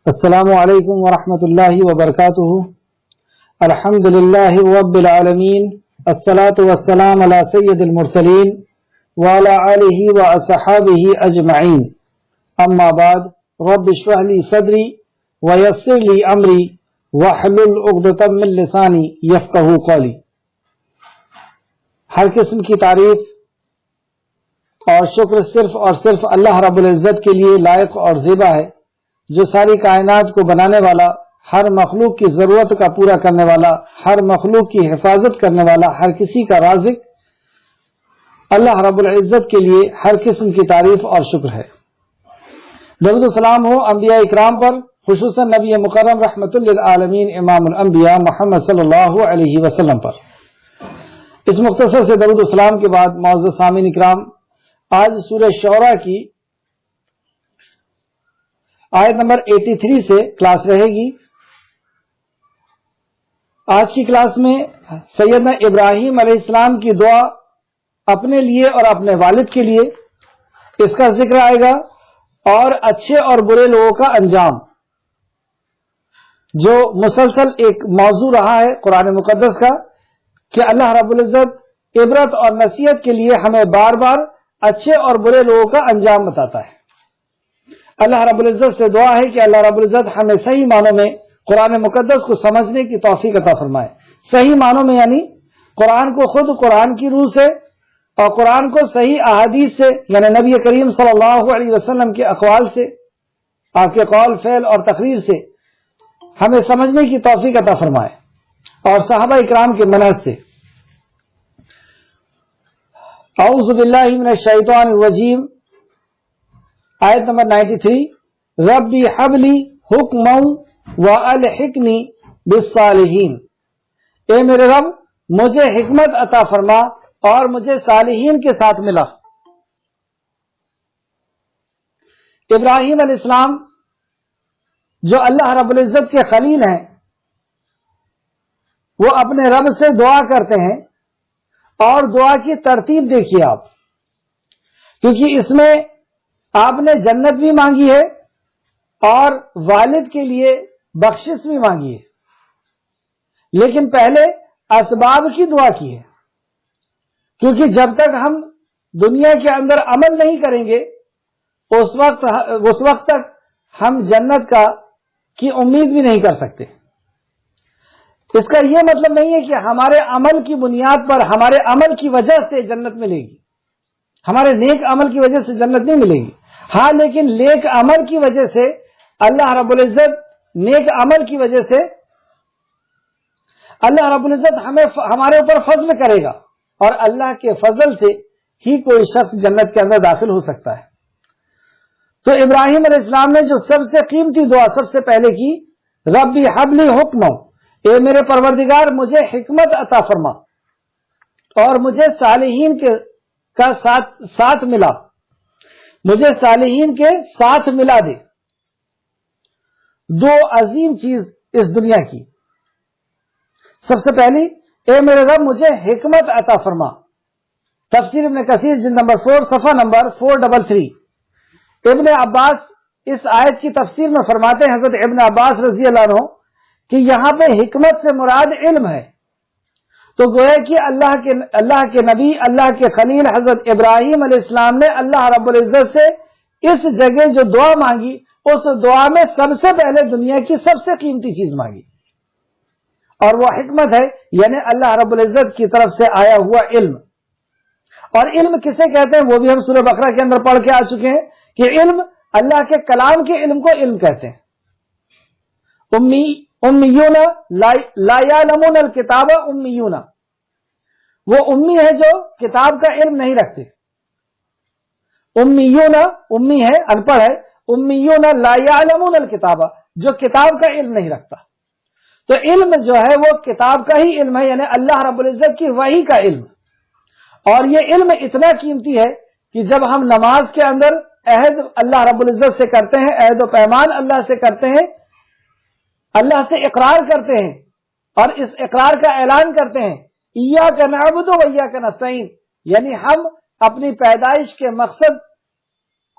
السلام علیکم ورحمۃ اللہ وبرکاتہ۔ الحمد للہ رب العالمین، الصلاۃ والسلام علی سید المرسلین وعلی آلہ واصحابہ اجمعین، اما بعد، رب اشرح لی صدری ویسر لی امری واحلل عقدۃ من لسانی یفقہوا قولی۔ ہر قسم کی تعریف اور شکر صرف اور صرف اللہ رب العزت کے لیے لائق اور زیبا ہے، جو ساری کائنات کو بنانے والا، ہر مخلوق کی ضرورت کا پورا کرنے والا، ہر مخلوق کی حفاظت کرنے والا، ہر کسی کا رازق۔ اللہ رب العزت کے لیے ہر قسم کی تعریف اور شکر ہے۔ درود و سلام ہو انبیاء اکرام پر، خصوصاً نبی مکرم رحمت للعالمین امام الانبیاء محمد صلی اللہ علیہ وسلم پر۔ اس مختصر سے درود و سلام کے بعد معزز سامعین اکرام، آج سورہ شعراء کی آیت نمبر 83 سے کلاس رہے گی۔ آج کی کلاس میں سیدنا ابراہیم علیہ السلام کی دعا اپنے لیے اور اپنے والد کے لیے، اس کا ذکر آئے گا، اور اچھے اور برے لوگوں کا انجام، جو مسلسل ایک موضوع رہا ہے قرآن مقدس کا، کہ اللہ رب العزت عبرت اور نصیحت کے لیے ہمیں بار بار اچھے اور برے لوگوں کا انجام بتاتا ہے۔ اللہ رب العزت سے دعا ہے کہ اللہ رب العزت ہمیں صحیح معنوں میں قرآن مقدس کو سمجھنے کی توفیق عطا فرمائے۔ صحیح معنوں میں یعنی قرآن کو خود قرآن کی روح سے، اور قرآن کو صحیح احادیث سے، یعنی نبی کریم صلی اللہ علیہ وسلم کے اقوال سے، آپ کے قول، فعل اور تقریر سے ہمیں سمجھنے کی توفیق عطا فرمائے، اور صحابہ اکرام کے منہج سے۔ اعوذ باللہ من الشیطان الرجیم، آیت نمبر 93، ربی حبلی حکما والحقنی بالصالحین، اے میرے رب مجھے حکمت عطا فرما اور مجھے صالحین کے ساتھ ملا۔ ابراہیم علیہ السلام جو اللہ رب العزت کے خلیل ہیں، وہ اپنے رب سے دعا کرتے ہیں، اور دعا کی ترتیب دیکھیے آپ، کیونکہ اس میں آپ نے جنت بھی مانگی ہے اور والد کے لیے بخشش بھی مانگی ہے، لیکن پہلے اسباب کی دعا کی ہے، کیونکہ جب تک ہم دنیا کے اندر عمل نہیں کریں گے اس وقت تک ہم جنت کی امید بھی نہیں کر سکتے۔ اس کا یہ مطلب نہیں ہے کہ ہمارے عمل کی بنیاد پر، ہمارے عمل کی وجہ سے جنت ملے گی، ہمارے نیک عمل کی وجہ سے جنت نہیں ملے گی۔ ہاں، لیکن نیک عمل کی وجہ سے اللہ رب العزت، نیک عمل کی وجہ سے اللہ رب العزت ہمارے اوپر فضل کرے گا، اور اللہ کے فضل سے ہی کوئی شخص جنت کے اندر داخل ہو سکتا ہے۔ تو ابراہیم علیہ السلام نے جو سب سے قیمتی دعا سب سے پہلے کی، ربی حبلی حکما، اے میرے پروردگار مجھے حکمت عطا فرما اور مجھے صالحین کا ساتھ ملا، مجھے صالحین کے ساتھ ملا دے۔ دو عظیم چیز اس دنیا کی، سب سے پہلی، اے میرے رب مجھے حکمت عطا فرما۔ تفسیر ابن کثیر جلد نمبر 4 صفحہ نمبر 433۔ ابن عباس اس آیت کی تفسیر میں فرماتے ہیں، حضرت ابن عباس رضی اللہ عنہ، کہ یہاں پہ حکمت سے مراد علم ہے۔ تو گویا کہ اللہ کے نبی، اللہ کے خلیل حضرت ابراہیم علیہ السلام نے اللہ رب العزت سے اس جگہ جو دعا مانگی، اس دعا میں سب سے پہلے دنیا کی سب سے قیمتی چیز مانگی، اور وہ حکمت ہے، یعنی اللہ رب العزت کی طرف سے آیا ہوا علم۔ اور علم کسے کہتے ہیں وہ بھی ہم سورہ بقرہ کے اندر پڑھ کے آ چکے ہیں، کہ علم، اللہ کے کلام کے علم کو علم کہتے ہیں۔ امیون لا یعلمون الکتاب امیون، وہ امی ہے جو کتاب کا علم نہیں رکھتے۔ امیون، امی ہے، ان پڑھ ہے، امیون لا یعلمون الکتاب، جو کتاب کا علم نہیں رکھتا۔ تو علم جو ہے وہ کتاب کا ہی علم ہے، یعنی اللہ رب العزت کی وحی کا علم۔ اور یہ علم اتنا قیمتی ہے کہ جب ہم نماز کے اندر عہد اللہ رب العزت سے کرتے ہیں، عہد و پیمان اللہ سے کرتے ہیں، اللہ سے اقرار کرتے ہیں، اور اس اقرار کا اعلان کرتے ہیں، ایاک نعبد و ایاک نستعین، یعنی ہم اپنی پیدائش کے مقصد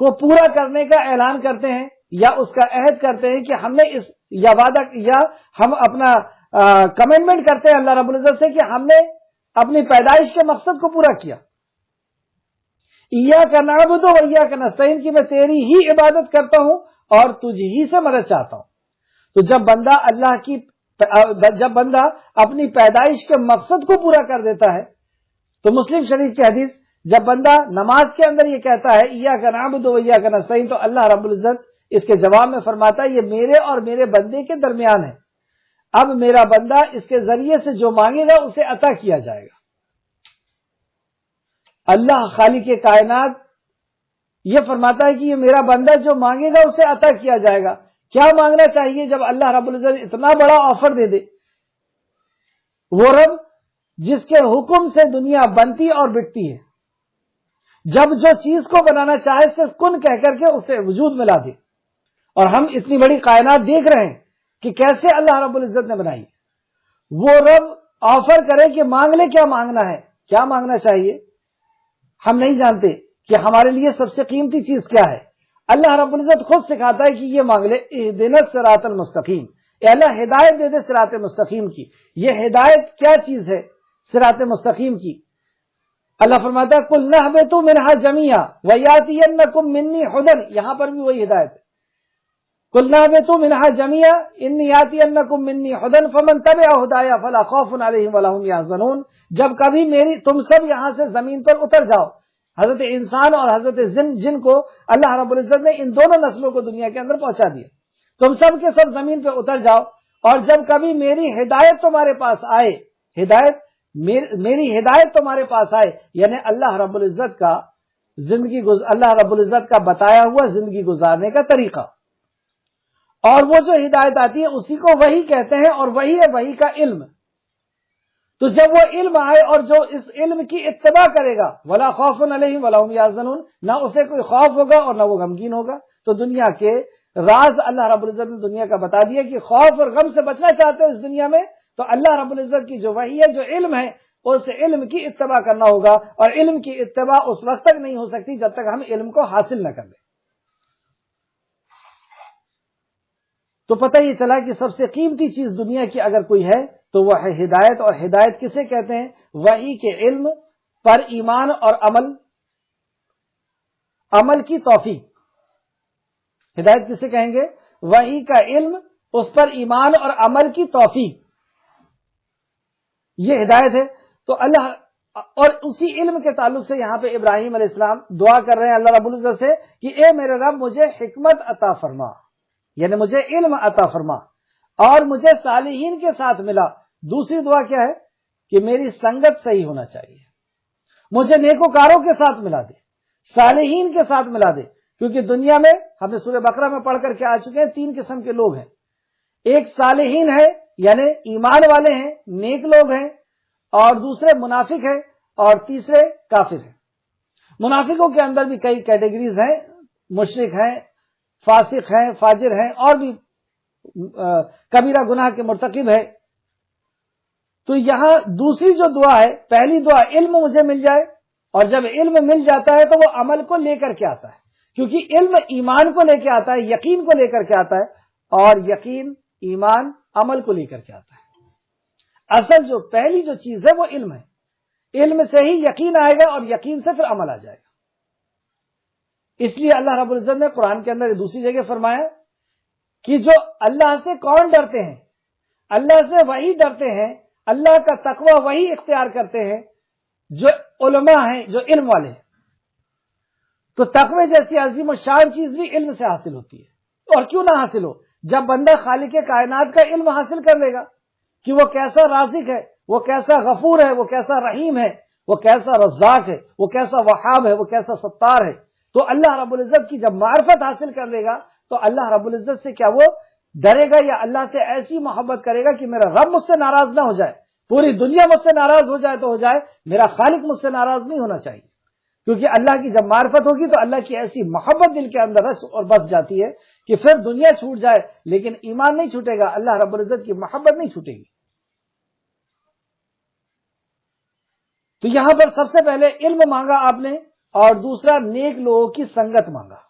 کو پورا کرنے کا اعلان کرتے ہیں، یا اس کا عہد کرتے ہیں کہ ہم نے اس یا وعدہ یا ہم اپنا کمٹمنٹ کرتے ہیں اللہ رب العزت سے کہ ہم نے اپنی پیدائش کے مقصد کو پورا کیا. ایاک نعبد و ایاک نستعین کہ میں تیری ہی عبادت کرتا ہوں اور تجھ ہی سے مدد چاہتا ہوں. تو جب بندہ اپنی پیدائش کے مقصد کو پورا کر دیتا ہے تو مسلم شریف کی حدیث جب بندہ نماز کے اندر یہ کہتا ہے ایاک نعبد و ایاک نستعین تو اللہ رب العزت اس کے جواب میں فرماتا ہے یہ میرے اور میرے بندے کے درمیان ہے. اب میرا بندہ اس کے ذریعے سے جو مانگے گا اسے عطا کیا جائے گا. اللہ خالق کائنات یہ فرماتا ہے کہ یہ میرا بندہ جو مانگے گا اسے عطا کیا جائے گا. کیا مانگنا چاہیے جب اللہ رب العزت اتنا بڑا آفر دے دے؟ وہ رب جس کے حکم سے دنیا بنتی اور بکتی ہے، جب جو چیز کو بنانا چاہے صرف کن کہہ کر کے اسے وجود میں لا دے. اور ہم اتنی بڑی کائنات دیکھ رہے ہیں کہ کیسے اللہ رب العزت نے بنائی. وہ رب آفر کرے کہ مانگ لے، کیا مانگنا ہے، کیا مانگنا چاہیے. ہم نہیں جانتے کہ ہمارے لیے سب سے قیمتی چیز کیا ہے. اللہ رب العزت خود سکھاتا ہے کہ یہ مانگ لے اہدنا الصراط المستقیم، اے اللہ ہدایت دے دے صراط مستقیم کی. یہ ہدایت کیا چیز ہے صراط مستقیم کی؟ اللہ فرماتا ہے قل نہبطوا منہا جمیعا ویاتینکم منی ھدی، یہاں پر بھی وہی ہدایت ہے. قل نہبطوا منہا جمیعا انی یاتینکم منی ھدی فمن تبع ھدایا فلا خوف علیہم ولا ھم یحزنون. جب کبھی تم سب یہاں سے زمین پر اتر جاؤ، حضرت انسان اور حضرت جن کو اللہ رب العزت نے ان دونوں نسلوں کو دنیا کے اندر پہنچا دیا، تم سب کے سب زمین پہ اتر جاؤ اور جب کبھی میری ہدایت تمہارے پاس آئے، میری ہدایت تمہارے پاس آئے یعنی اللہ رب العزت کا بتایا ہوا زندگی گزارنے کا طریقہ، اور وہ جو ہدایت آتی ہے اسی کو وحی کہتے ہیں، اور وہی ہے وحی کا علم. تو جب وہ علم آئے اور جو اس علم کی اتباع کرے گا ولا خوف علیہم ولا ھم یحزنون، نہ اسے کوئی خوف ہوگا اور نہ وہ غمگین ہوگا. تو دنیا کے راز اللہ رب العزت نے دنیا کا بتا دیا کہ خوف اور غم سے بچنا چاہتے ہو اس دنیا میں تو اللہ رب العزت کی جو وحی ہے، جو علم ہے، اس علم کی اتباع کرنا ہوگا. اور علم کی اتباع اس وقت تک نہیں ہو سکتی جب تک ہم علم کو حاصل نہ کر لیں. تو پتہ یہ چلا کہ سب سے قیمتی چیز دنیا کی اگر کوئی ہے تو وہ ہے ہدایت. اور ہدایت کسے کہتے ہیں؟ وحی کے علم پر ایمان اور عمل کی توفیق. ہدایت کسے کہیں گے؟ وحی کا علم، اس پر ایمان اور عمل کی توفیق، یہ ہدایت ہے. تو اللہ اور اسی علم کے تعلق سے یہاں پہ ابراہیم علیہ السلام دعا کر رہے ہیں اللہ رب العزت سے کہ اے میرے رب مجھے حکمت عطا فرما، یعنی مجھے علم عطا فرما اور مجھے صالحین کے ساتھ ملا. دوسری دعا کیا ہے؟ کہ میری سنگت صحیح ہونا چاہیے، مجھے نیکوکاروں کے ساتھ ملا دے، صالحین کے ساتھ ملا دے. کیونکہ دنیا میں ہم نے سورہ بقرہ میں پڑھ کر کے آ چکے ہیں 3 قسم کے لوگ ہیں. ایک صالحین ہے یعنی ایمان والے ہیں، نیک لوگ ہیں، اور دوسرے منافق ہیں، اور تیسرے کافر ہیں. منافقوں کے اندر بھی کئی کیٹیگریز ہیں، مشرک ہیں، فاسق ہیں، فاجر ہیں، اور بھی کبیرہ گناہ کے مرتکب ہے. تو یہاں دوسری جو دعا ہے، پہلی دعا علم مجھے مل جائے، اور جب علم مل جاتا ہے تو وہ عمل کو لے کر کے آتا ہے، کیونکہ علم ایمان کو لے کے آتا ہے، یقین کو لے کر کے آتا ہے، اور یقین ایمان عمل کو لے کر کے آتا ہے. اصل جو پہلی جو چیز ہے وہ علم ہے، علم سے ہی یقین آئے گا اور یقین سے پھر عمل آ جائے گا. اس لیے اللہ رب العزت نے قرآن کے اندر دوسری جگہ فرمایا کہ جو اللہ سے کون ڈرتے ہیں، اللہ سے وہی ڈرتے ہیں، اللہ کا تقوی وہی اختیار کرتے ہیں جو علماء ہیں، جو علم والے ہیں. تو تقوی جیسی عظیم و شان چیز بھی علم سے حاصل ہوتی ہے. اور کیوں نہ حاصل ہو؟ جب بندہ خالق کائنات کا علم حاصل کر لے گا کہ وہ کیسا رازق ہے، وہ کیسا غفور ہے، وہ کیسا رحیم ہے، وہ کیسا رزاق ہے، وہ کیسا وہاب ہے، وہ کیسا ستار ہے، تو اللہ رب العزت کی جب معرفت حاصل کر لے گا تو اللہ رب العزت سے کیا وہ ڈرے گا یا اللہ سے ایسی محبت کرے گا کہ میرا رب مجھ سے ناراض نہ ہو جائے. پوری دنیا مجھ سے ناراض ہو جائے تو ہو جائے، میرا خالق مجھ سے ناراض نہیں ہونا چاہیے. کیونکہ اللہ کی جب معرفت ہوگی تو اللہ کی ایسی محبت دل کے اندر رس اور بس جاتی ہے کہ پھر دنیا چھوٹ جائے لیکن ایمان نہیں چھوٹے گا، اللہ رب العزت کی محبت نہیں چھوٹے گی. تو یہاں پر سب سے پہلے علم مانگا آپ نے، اور دوسرا نیک لوگوں کی سنگت مانگا.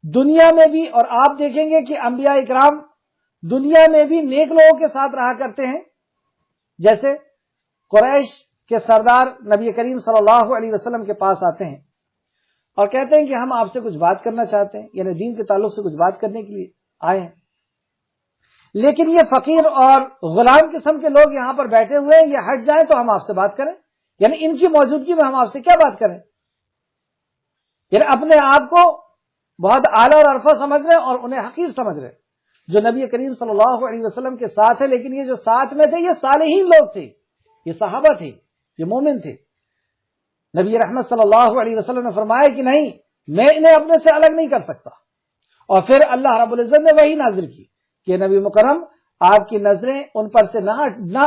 دنیا میں بھی، اور آپ دیکھیں گے کہ انبیاء اکرام دنیا میں بھی نیک لوگوں کے ساتھ رہا کرتے ہیں. جیسے قریش کے سردار نبی کریم صلی اللہ علیہ وسلم کے پاس آتے ہیں اور کہتے ہیں کہ ہم آپ سے کچھ بات کرنا چاہتے ہیں، یعنی دین کے تعلق سے کچھ بات کرنے کے لیے آئے ہیں. لیکن یہ فقیر اور غلام قسم کے لوگ یہاں پر بیٹھے ہوئے ہیں، یہ ہٹ جائیں تو ہم آپ سے بات کریں، یعنی ان کی موجودگی میں ہم آپ سے کیا بات کریں. یعنی اپنے آپ کو بہت اعلیٰ اور عرفہ سمجھ رہے ہیں اور انہیں حقیر سمجھ رہے ہیں. جو نبی کریم صلی اللہ علیہ وسلم کے ساتھ ہے، لیکن یہ جو ساتھ میں تھے یہ صالحین لوگ تھے، یہ صحابہ تھے، یہ مومن تھے. نبی رحمت صلی اللہ علیہ وسلم نے فرمایا کہ نہیں، میں انہیں اپنے سے الگ نہیں کر سکتا. اور پھر اللہ رب العزت نے وہی نازل کی کہ نبی مکرم آپ کی نظریں ان پر سے نہ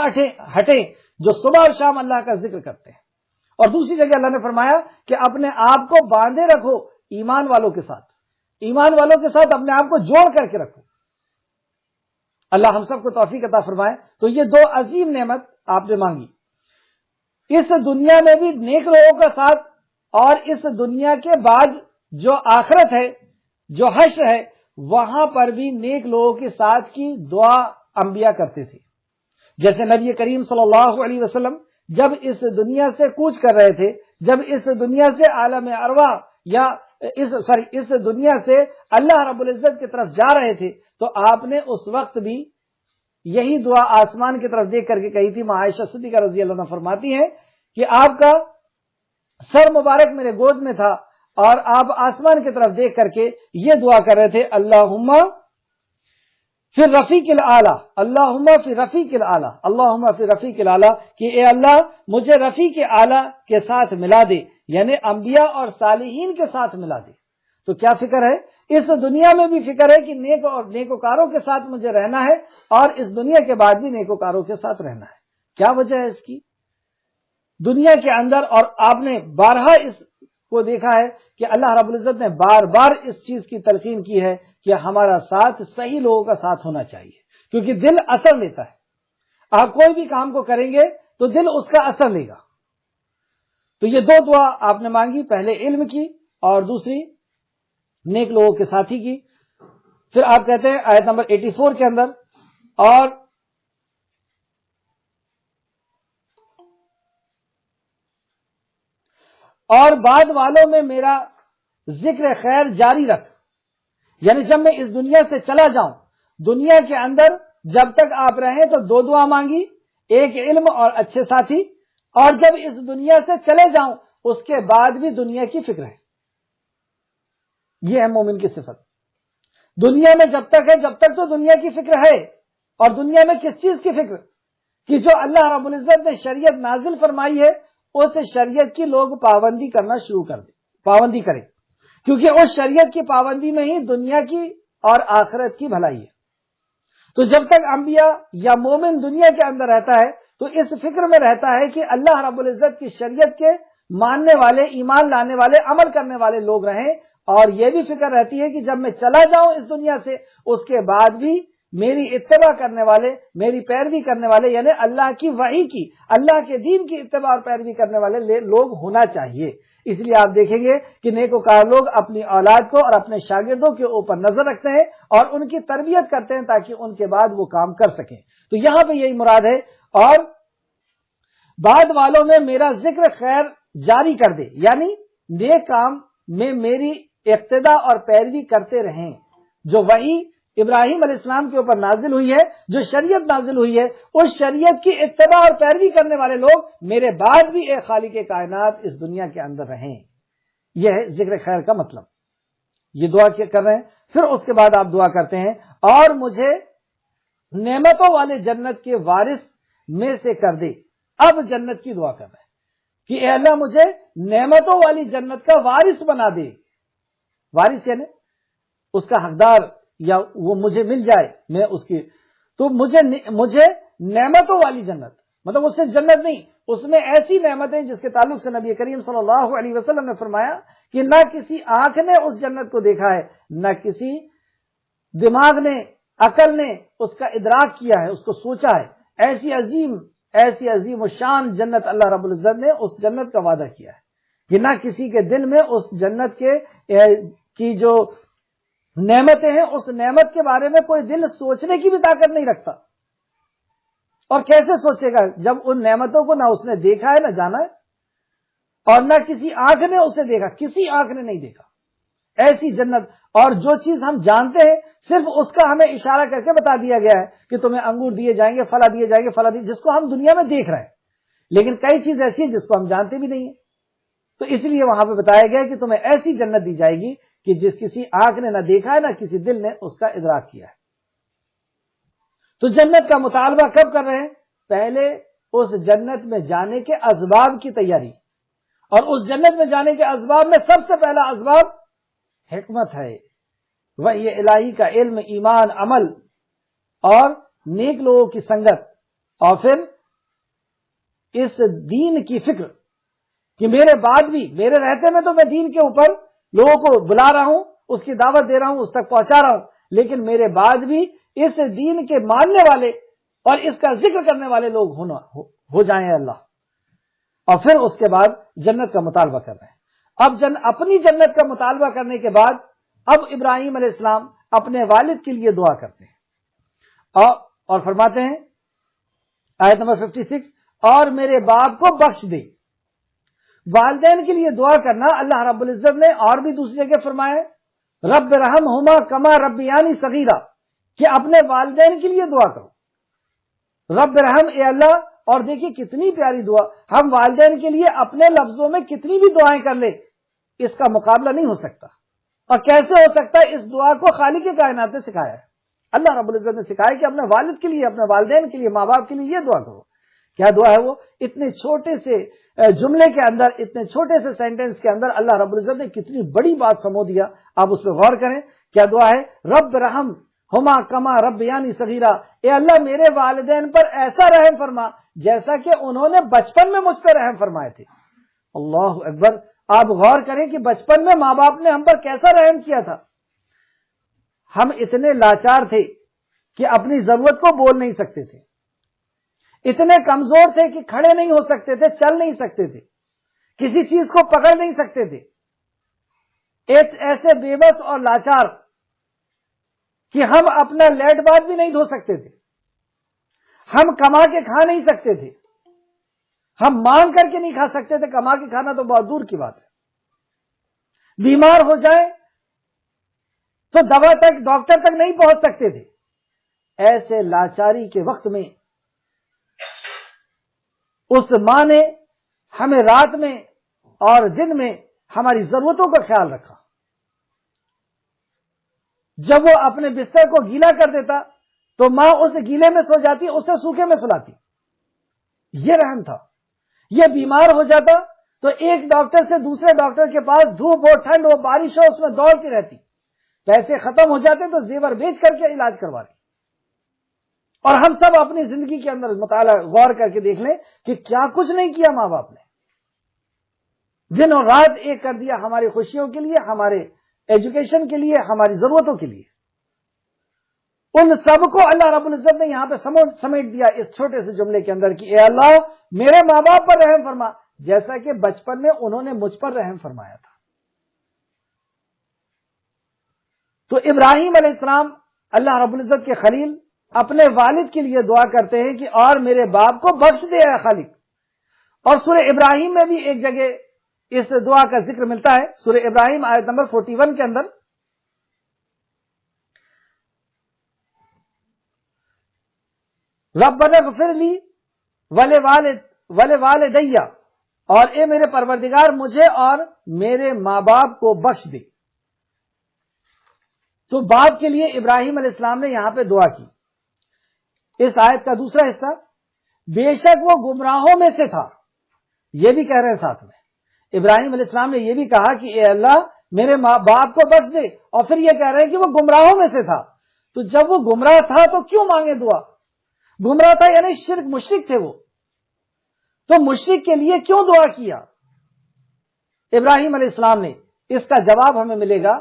ہٹیں جو صبح اور شام اللہ کا ذکر کرتے ہیں. اور دوسری جگہ اللہ نے فرمایا کہ اپنے آپ کو باندھے رکھو ایمان والوں کے ساتھ، ایمان والوں کے ساتھ اپنے آپ کو جوڑ کر کے رکھو. اللہ ہم سب کو توفیق عطا فرمائے. تو یہ دو عظیم نعمت آپ نے مانگی، اس دنیا میں بھی نیک لوگوں کا ساتھ، اور اس دنیا کے بعد جو آخرت ہے، جو حشر ہے، وہاں پر بھی نیک لوگوں کے ساتھ کی دعا انبیاء کرتے تھے. جیسے نبی کریم صلی اللہ علیہ وسلم جب اس دنیا سے کوچ کر رہے تھے، جب اس دنیا سے عالم ارواح یا اس دنیا سے اللہ رب العزت کی طرف جا رہے تھے، تو آپ نے اس وقت بھی یہی دعا آسمان کی طرف دیکھ کر کے کہی تھی. عائشہ صدیقہ رضی اللہ عنہا فرماتی ہیں کہ آپ کا سر مبارک میرے گود میں تھا اور آپ آسمان کی طرف دیکھ کر کے یہ دعا کر رہے تھے، اللہم فی الرفیق الاعلی، اللہم فی الرفیق الاعلی، اللہم فی الرفیق الاعلی، کہ اے اللہ مجھے رفیق اعلی کے ساتھ ملا دے، یعنی انبیاء اور صالحین کے ساتھ ملا دے. تو کیا فکر ہے؟ اس دنیا میں بھی فکر ہے کہ نیک اور نیکوکاروں کے ساتھ مجھے رہنا ہے، اور اس دنیا کے بعد بھی نیکوکاروں کے ساتھ رہنا ہے. کیا وجہ ہے اس کی؟ دنیا کے اندر، اور آپ نے بارہا اس کو دیکھا ہے کہ اللہ رب العزت نے بار بار اس چیز کی تلقین کی ہے کہ ہمارا ساتھ صحیح لوگوں کا ساتھ ہونا چاہیے، کیونکہ دل اثر لیتا ہے. آپ کوئی بھی کام کو کریں گے تو دل اس کا اثر لے گا. تو یہ دو دعا آپ نے مانگی، پہلے علم کی اور دوسری نیک لوگوں کے ساتھی کی. پھر آپ کہتے ہیں آیت نمبر 84 کے اندر، اور بعد والوں میں میرا ذکر خیر جاری رکھ. یعنی جب میں اس دنیا سے چلا جاؤں، دنیا کے اندر جب تک آپ رہیں تو دو دعا مانگی، ایک علم اور اچھے ساتھی، اور جب اس دنیا سے چلے جاؤں اس کے بعد بھی دنیا کی فکر ہے. یہ ہے مومن کی صفت. دنیا میں جب تک ہے، جب تک تو دنیا کی فکر ہے. اور دنیا میں کس چیز کی فکر؟ کہ جو اللہ رب العزت نے شریعت نازل فرمائی ہے اس شریعت کی لوگ پابندی کرنا شروع کر دیں، پابندی کریں، کیونکہ اس شریعت کی پابندی میں ہی دنیا کی اور آخرت کی بھلائی ہے. تو جب تک انبیاء یا مومن دنیا کے اندر رہتا ہے تو اس فکر میں رہتا ہے کہ اللہ رب العزت کی شریعت کے ماننے والے، ایمان لانے والے، عمل کرنے والے لوگ رہیں. اور یہ بھی فکر رہتی ہے کہ جب میں چلا جاؤں اس دنیا سے اس کے بعد بھی میری اتباع کرنے والے، میری پیروی کرنے والے، یعنی اللہ کی وحی کی، اللہ کے دین کی اتباع اور پیروی کرنے والے لوگ ہونا چاہیے. اس لیے آپ دیکھیں گے کہ نیکوکار لوگ اپنی اولاد کو اور اپنے شاگردوں کے اوپر نظر رکھتے ہیں اور ان کی تربیت کرتے ہیں تاکہ ان کے بعد وہ کام کر سکیں. تو یہاں پہ یہی مراد ہے. اور بعد والوں میں میرا ذکر خیر جاری کر دے، یعنی نیک کام میں میری اقتداء اور پیروی کرتے رہیں. جو وحی ابراہیم علیہ السلام کے اوپر نازل ہوئی ہے، جو شریعت نازل ہوئی ہے، اس شریعت کی اتباع اور پیروی کرنے والے لوگ میرے بعد بھی ایک خالق کائنات اس دنیا کے اندر رہیں. یہ ہے ذکر خیر کا مطلب. یہ دعا کیا کر رہے ہیں. پھر اس کے بعد آپ دعا کرتے ہیں، اور مجھے نعمتوں والے جنت کے وارث میں سے کر دے. اب جنت کی دعا کر رہے ہیں کہ اے اللہ مجھے نعمتوں والی جنت کا وارث بنا دے. وارث یعنی اس کا حقدار، یا وہ مجھے مل جائے میں اس کی. تو مجھے نعمتوں والی جنت، مطلب اس سے جنت نہیں، اس میں ایسی نعمتیں جس کے تعلق سے نبی کریم صلی اللہ علیہ وسلم نے فرمایا کہ نہ کسی آنکھ نے اس جنت کو دیکھا ہے، نہ کسی دماغ نے، عقل نے اس کا ادراک کیا ہے، اس کو سوچا ہے. ایسی عظیم و شان جنت اللہ رب العزت نے اس جنت کا وعدہ کیا ہے کہ نہ کسی کے دل میں اس جنت کی جو نعمتیں ہیں، اس نعمت کے بارے میں کوئی دل سوچنے کی بھی طاقت نہیں رکھتا. اور کیسے سوچے گا جب ان نعمتوں کو نہ اس نے دیکھا ہے نہ جانا ہے اور نہ کسی آنکھ نے اسے دیکھا، کسی آنکھ نے نہیں دیکھا. ایسی جنت، اور جو چیز ہم جانتے ہیں صرف اس کا ہمیں اشارہ کر کے بتا دیا گیا ہے کہ تمہیں انگور دیے جائیں گے، فلاں دیے جائیں گے، فلاں جس کو ہم دنیا میں دیکھ رہے ہیں. لیکن کئی چیز ایسی ہے جس کو ہم جانتے بھی نہیں ہیں. تو اس لیے وہاں پہ بتایا گیا کہ تمہیں ایسی جنت دی جائے گی کہ جس کسی آنکھ نے نہ دیکھا ہے نہ کسی دل نے اس کا ادراک کیا ہے. تو جنت کا مطالبہ کب کر رہے ہیں؟ پہلے اس جنت میں جانے کے اسباب کی تیاری. اور اس جنت میں جانے کے اسباب میں سب سے پہلا اسباب حکمت ہے، وہ یہ الہی کا علم، ایمان، عمل اور نیک لوگوں کی سنگت، اور پھر اس دین کی فکر کہ میرے بعد بھی، میرے رہتے میں تو میں دین کے اوپر لوگوں کو بلا رہا ہوں، اس کی دعوت دے رہا ہوں، اس تک پہنچا رہا ہوں، لیکن میرے بعد بھی اس دین کے ماننے والے اور اس کا ذکر کرنے والے لوگ ہو جائیں اللہ. اور پھر اس کے بعد جنت کا مطالبہ کر رہے ہیں. اب اپنی جنت کا مطالبہ کرنے کے بعد اب ابراہیم علیہ السلام اپنے والد کے لیے دعا کرتے ہیں اور فرماتے ہیں آیت نمبر 56، اور میرے باپ کو بخش دے. والدین کے لیے دعا کرنا اللہ رب العزت نے اور بھی دوسری جگہ فرمایا رب رحمہما کما ربیانی صغیرہ، کہ اپنے والدین کے لیے دعا کرو. رب رحم، اے اللہ. اور دیکھیے کتنی پیاری دعا، ہم والدین کے لیے اپنے لفظوں میں کتنی بھی دعائیں کر لیں اس کا مقابلہ نہیں ہو سکتا. اور کیسے ہو سکتا ہے؟ اس دعا کو خالق کائنات نے سکھایا ہے. اللہ رب العزت نے سکھایا کہ اپنے والد کے لیے، اپنے والدین کے لیے، ماں باپ کے لیے یہ دعا کرو. کیا دعا ہے وہ؟ اتنے چھوٹے سے جملے کے اندر، اتنے چھوٹے سے سینٹنس کے اندر اللہ رب العزت نے کتنی بڑی بات سمو دیا. آپ اس پہ غور کریں. کیا دعا ہے؟ رب رحم ہما کما ربیانی صغیرہ، اے اللہ میرے والدین پر ایسا رحم فرما جیسا کہ انہوں نے بچپن میں مجھ پر رحم فرمائے تھے. اللہ اکبر. آپ غور کریں کہ بچپن میں ماں باپ نے ہم پر کیسا رحم کیا تھا. ہم اتنے لاچار تھے کہ اپنی ضرورت کو بول نہیں سکتے تھے، اتنے کمزور تھے کہ کھڑے نہیں ہو سکتے تھے، چل نہیں سکتے تھے، کسی چیز کو پکڑ نہیں سکتے تھے. ایسے بے بس اور لاچار کہ ہم اپنا لیٹ بات بھی نہیں دھو سکتے تھے، ہم کما کے کھا نہیں سکتے تھے، ہم مانگ کر کے نہیں کھا سکتے تھے، کما کے کھانا تو بہت دور کی بات ہے. بیمار ہو جائے تو دوا تک، ڈاکٹر تک نہیں پہنچ سکتے تھے. ایسے لاچاری کے وقت میں اس ماں نے ہمیں رات میں اور دن میں ہماری ضرورتوں کا خیال رکھا. جب وہ اپنے بستر کو گیلا کر دیتا تو ماں اس گیلے میں سو جاتی، اسے سوکھے میں سلاتی. یہ رحم تھا. یہ بیمار ہو جاتا تو ایک ڈاکٹر سے دوسرے ڈاکٹر کے پاس، دھوپ ہو، ٹھنڈ ہو، بارش ہو، اس میں دوڑتی رہتی. پیسے ختم ہو جاتے تو زیور بیچ کر کے علاج کروا لی. اور ہم سب اپنی زندگی کے اندر مطالعہ غور کر کے دیکھ لیں کہ کیا کچھ نہیں کیا ماں باپ نے. دن اور رات ایک کر دیا ہماری خوشیوں کے لیے، ہمارے ایجوکیشن کے لیے، ہماری ضرورتوں کے لیے. ان سب کو اللہ رب العزت نے یہاں پہ سمیٹ دیا اس چھوٹے سے جملے کے اندر کہ اے اللہ میرے ماں باپ پر رحم فرما جیسا کہ بچپن میں انہوں نے مجھ پر رحم فرمایا تھا. تو ابراہیم علیہ السلام اللہ رب العزت کے خلیل اپنے والد کے لیے دعا کرتے ہیں کہ اور میرے باپ کو بخش دے اے خالق. اور سورہ ابراہیم میں بھی ایک جگہ اس دعا کا ذکر ملتا ہے. سورہ ابراہیم آیت نمبر 41 کے اندر ربنا اغفر لی ولوالدیّ، اور اے میرے پروردگار مجھے اور میرے ماں باپ کو بخش دے. تو باپ کے لیے ابراہیم علیہ السلام نے یہاں پہ دعا کی. اس آیت کا دوسرا حصہ، بے شک وہ گمراہوں میں سے تھا، یہ بھی کہہ رہے ہیں ساتھ میں. ابراہیم علیہ السلام نے یہ بھی کہا کہ اے اللہ میرے ماں باپ کو بخش دے، اور پھر یہ کہہ رہے ہیں کہ وہ گمراہوں میں سے تھا. تو جب وہ گمراہ تھا تو کیوں مانگے دعا؟ گمراہ تھا یعنی شرک، مشرک تھے وہ، تو مشرک کے لیے کیوں دعا کیا ابراہیم علیہ السلام نے؟ اس کا جواب ہمیں ملے گا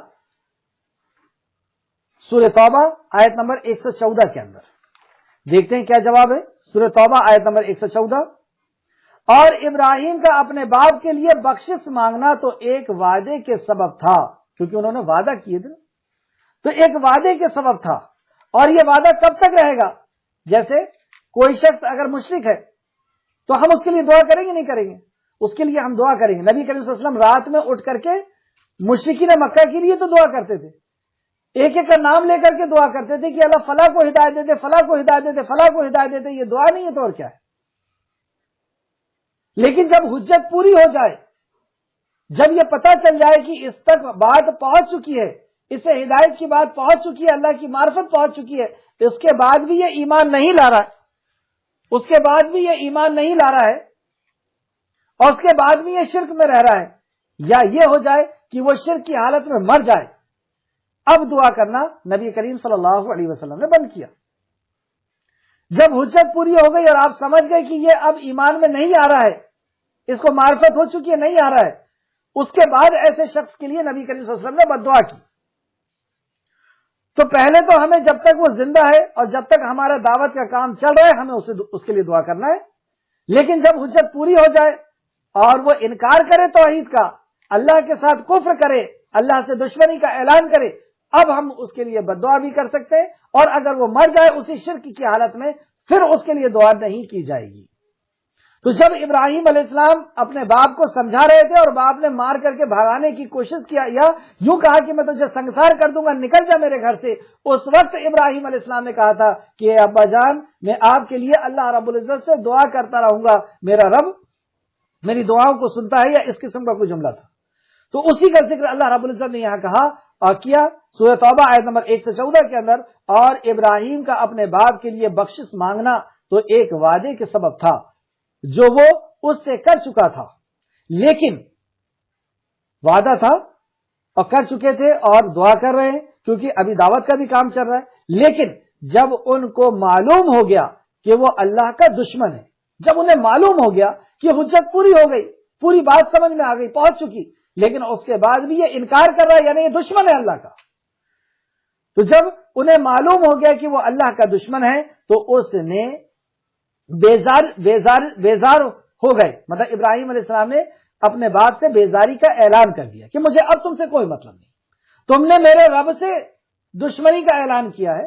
سورہ توبہ آیت نمبر 114 کے اندر. دیکھتے ہیں کیا جواب ہے. سورہ توبہ آیت نمبر 114، اور ابراہیم کا اپنے باپ کے لیے بخشش مانگنا تو ایک وعدے کے سبب تھا، کیونکہ انہوں نے وعدہ کیے تھے. تو ایک وعدے کے سبب تھا، اور یہ وعدہ کب تک رہے گا؟ جیسے کوئی شخص اگر مشرک ہے تو ہم اس کے لیے دعا کریں گے نہیں کریں گے؟ اس کے لیے ہم دعا کریں گے۔ نبی کریم صلی اللہ علیہ وسلم رات میں اٹھ کر کے مشرکین مکہ کے لیے تو دعا کرتے تھے، ایک ایک کا نام لے کر کے دعا کرتے تھے کہ اللہ فلاں کو ہدایت دے دے، فلاں کو ہدایت دے دے، فلاں کو ہدایت دے دے۔ یہ دعا نہیں ہے تو اور کیا ہے؟ لیکن جب حجت پوری ہو جائے، جب یہ پتہ چل جائے کہ اس تک بات پہنچ چکی ہے، اسے ہدایت کی بات پہنچ چکی ہے، اللہ کی معرفت پہنچ چکی ہے، اس کے بعد بھی یہ ایمان نہیں لا رہا ہے، اس کے بعد بھی یہ ایمان نہیں لا رہا ہے، اور اس کے بعد بھی یہ شرک میں رہ رہا ہے، یا یہ ہو جائے کہ وہ شرک کی حالت میں مر جائے، اب دعا کرنا نبی کریم صلی اللہ علیہ وسلم نے بند کیا۔ جب حجت پوری ہو گئی اور آپ سمجھ گئے کہ یہ اب ایمان میں نہیں آ رہا ہے، اس کو معرفت ہو چکی ہے، نہیں آ رہا ہے، اس کے بعد ایسے شخص کے لیے نبی کریم صلی اللہ علیہ وسلم نے بد دعا کی۔ تو پہلے تو ہمیں جب تک وہ زندہ ہے اور جب تک ہمارا دعوت کا کام چل رہا ہے ہمیں اس کے لیے دعا کرنا ہے، لیکن جب حجت پوری ہو جائے اور وہ انکار کرے توحید کا، اللہ کے ساتھ کفر کرے، اللہ سے دشمنی کا اعلان کرے، اب ہم اس کے لیے بد دعا بھی کر سکتے ہیں، اور اگر وہ مر جائے اسی شرک کی حالت میں پھر اس کے لیے دعا نہیں کی جائے گی۔ تو جب ابراہیم علیہ السلام اپنے باپ کو سمجھا رہے تھے اور باپ نے مار کر کے بھگانے کی کوشش کیا، یا یوں کہا کہ میں تجھے سنگسار کر دوں گا، نکل جا میرے گھر سے، اس وقت ابراہیم علیہ السلام نے کہا تھا کہ اے ابا جان، میں آپ کے لیے اللہ رب العزت سے دعا کرتا رہوں گا، میرا رب میری دعاؤں کو سنتا ہے، یا اس قسم کا کوئی جملہ تھا۔ تو اسی کا ذکر اللہ رب العزت نے یہاں کہا اور کیا سورہ توبہ آیت نمبر 1 سے 14 کے اندر، اور ابراہیم کا اپنے باپ کے لیے بخشش مانگنا تو ایک وعدے کے سبب تھا جو وہ اس سے کر چکا تھا، لیکن وعدہ تھا اور کر چکے تھے اور دعا کر رہے ہیں کیونکہ ابھی دعوت کا بھی کام چل رہا ہے، لیکن جب ان کو معلوم ہو گیا کہ وہ اللہ کا دشمن ہے، جب انہیں معلوم ہو گیا کہ حجت پوری ہو گئی، پوری بات سمجھ میں آ گئی، پہنچ چکی، لیکن اس کے بعد بھی یہ انکار کر رہا ہے، یعنی یہ دشمن ہے اللہ کا، تو جب انہیں معلوم ہو گیا کہ وہ اللہ کا دشمن ہے تو اس نے بیزار ہو گئے، مطلب ابراہیم علیہ السلام نے اپنے باپ سے بیزاری کا اعلان کر دیا کہ مجھے اب تم سے کوئی مطلب نہیں، تم نے میرے رب سے دشمنی کا اعلان کیا ہے،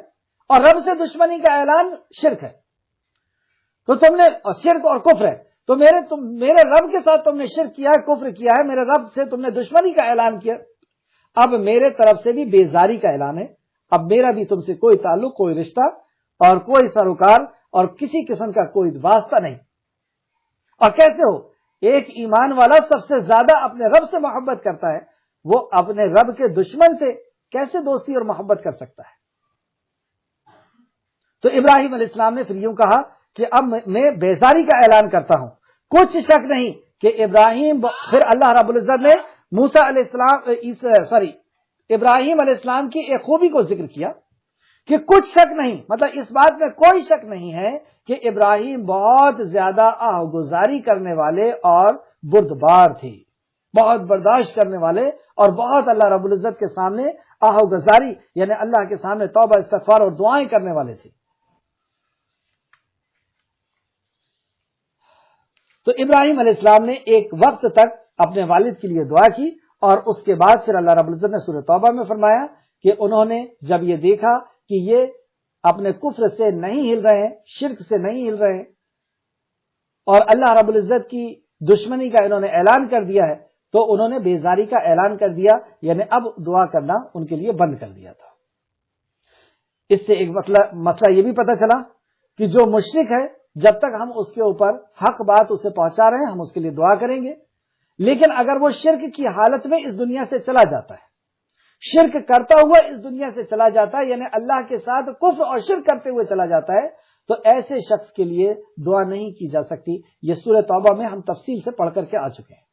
اور رب سے دشمنی کا اعلان شرک ہے، تو تم نے شرک اور کفر ہے، تو میرے رب کے ساتھ تم نے شرک کیا ہے، کفر کیا ہے، میرے رب سے تم نے دشمنی کا اعلان کیا، اب میرے طرف سے بھی بیزاری کا اعلان ہے، اب میرا بھی تم سے کوئی تعلق، کوئی رشتہ اور کوئی سروکار اور کسی قسم کا کوئی واسطہ نہیں۔ اور کیسے ہو؟ ایک ایمان والا سب سے زیادہ اپنے رب سے محبت کرتا ہے، وہ اپنے رب کے دشمن سے کیسے دوستی اور محبت کر سکتا ہے؟ تو ابراہیم علیہ السلام نے پھر یوں کہا کہ اب میں بیزاری کا اعلان کرتا ہوں۔ کچھ شک نہیں کہ پھر اللہ رب العزت نے موسیٰ علیہ السلام ابراہیم علیہ السلام کی ایک خوبی کو ذکر کیا کہ کچھ شک نہیں، مطلب اس بات میں کوئی شک نہیں ہے کہ ابراہیم بہت زیادہ آہوگزاری کرنے والے اور بردبار تھے، بہت برداشت کرنے والے اور بہت اللہ رب العزت کے سامنے آہوگزاری یعنی اللہ کے سامنے توبہ استغفار اور دعائیں کرنے والے تھے۔ تو ابراہیم علیہ السلام نے ایک وقت تک اپنے والد کے لیے دعا کی، اور اس کے بعد پھر اللہ رب العزت نے سورہ توبہ میں فرمایا کہ انہوں نے جب یہ دیکھا کہ یہ اپنے کفر سے نہیں ہل رہے ہیں، شرک سے نہیں ہل رہے ہیں، اور اللہ رب العزت کی دشمنی کا انہوں نے اعلان کر دیا ہے، تو انہوں نے بیزاری کا اعلان کر دیا، یعنی اب دعا کرنا ان کے لیے بند کر دیا تھا۔ اس سے ایک مسئلہ یہ بھی پتہ چلا کہ جو مشرک ہے جب تک ہم اس کے اوپر حق بات اسے پہنچا رہے ہیں ہم اس کے لیے دعا کریں گے، لیکن اگر وہ شرک کی حالت میں اس دنیا سے چلا جاتا ہے، شرک کرتا ہوا اس دنیا سے چلا جاتا ہے، یعنی اللہ کے ساتھ کفر اور شرک کرتے ہوئے چلا جاتا ہے، تو ایسے شخص کے لیے دعا نہیں کی جا سکتی۔ یہ سورہ توبہ میں ہم تفصیل سے پڑھ کر کے آ چکے ہیں۔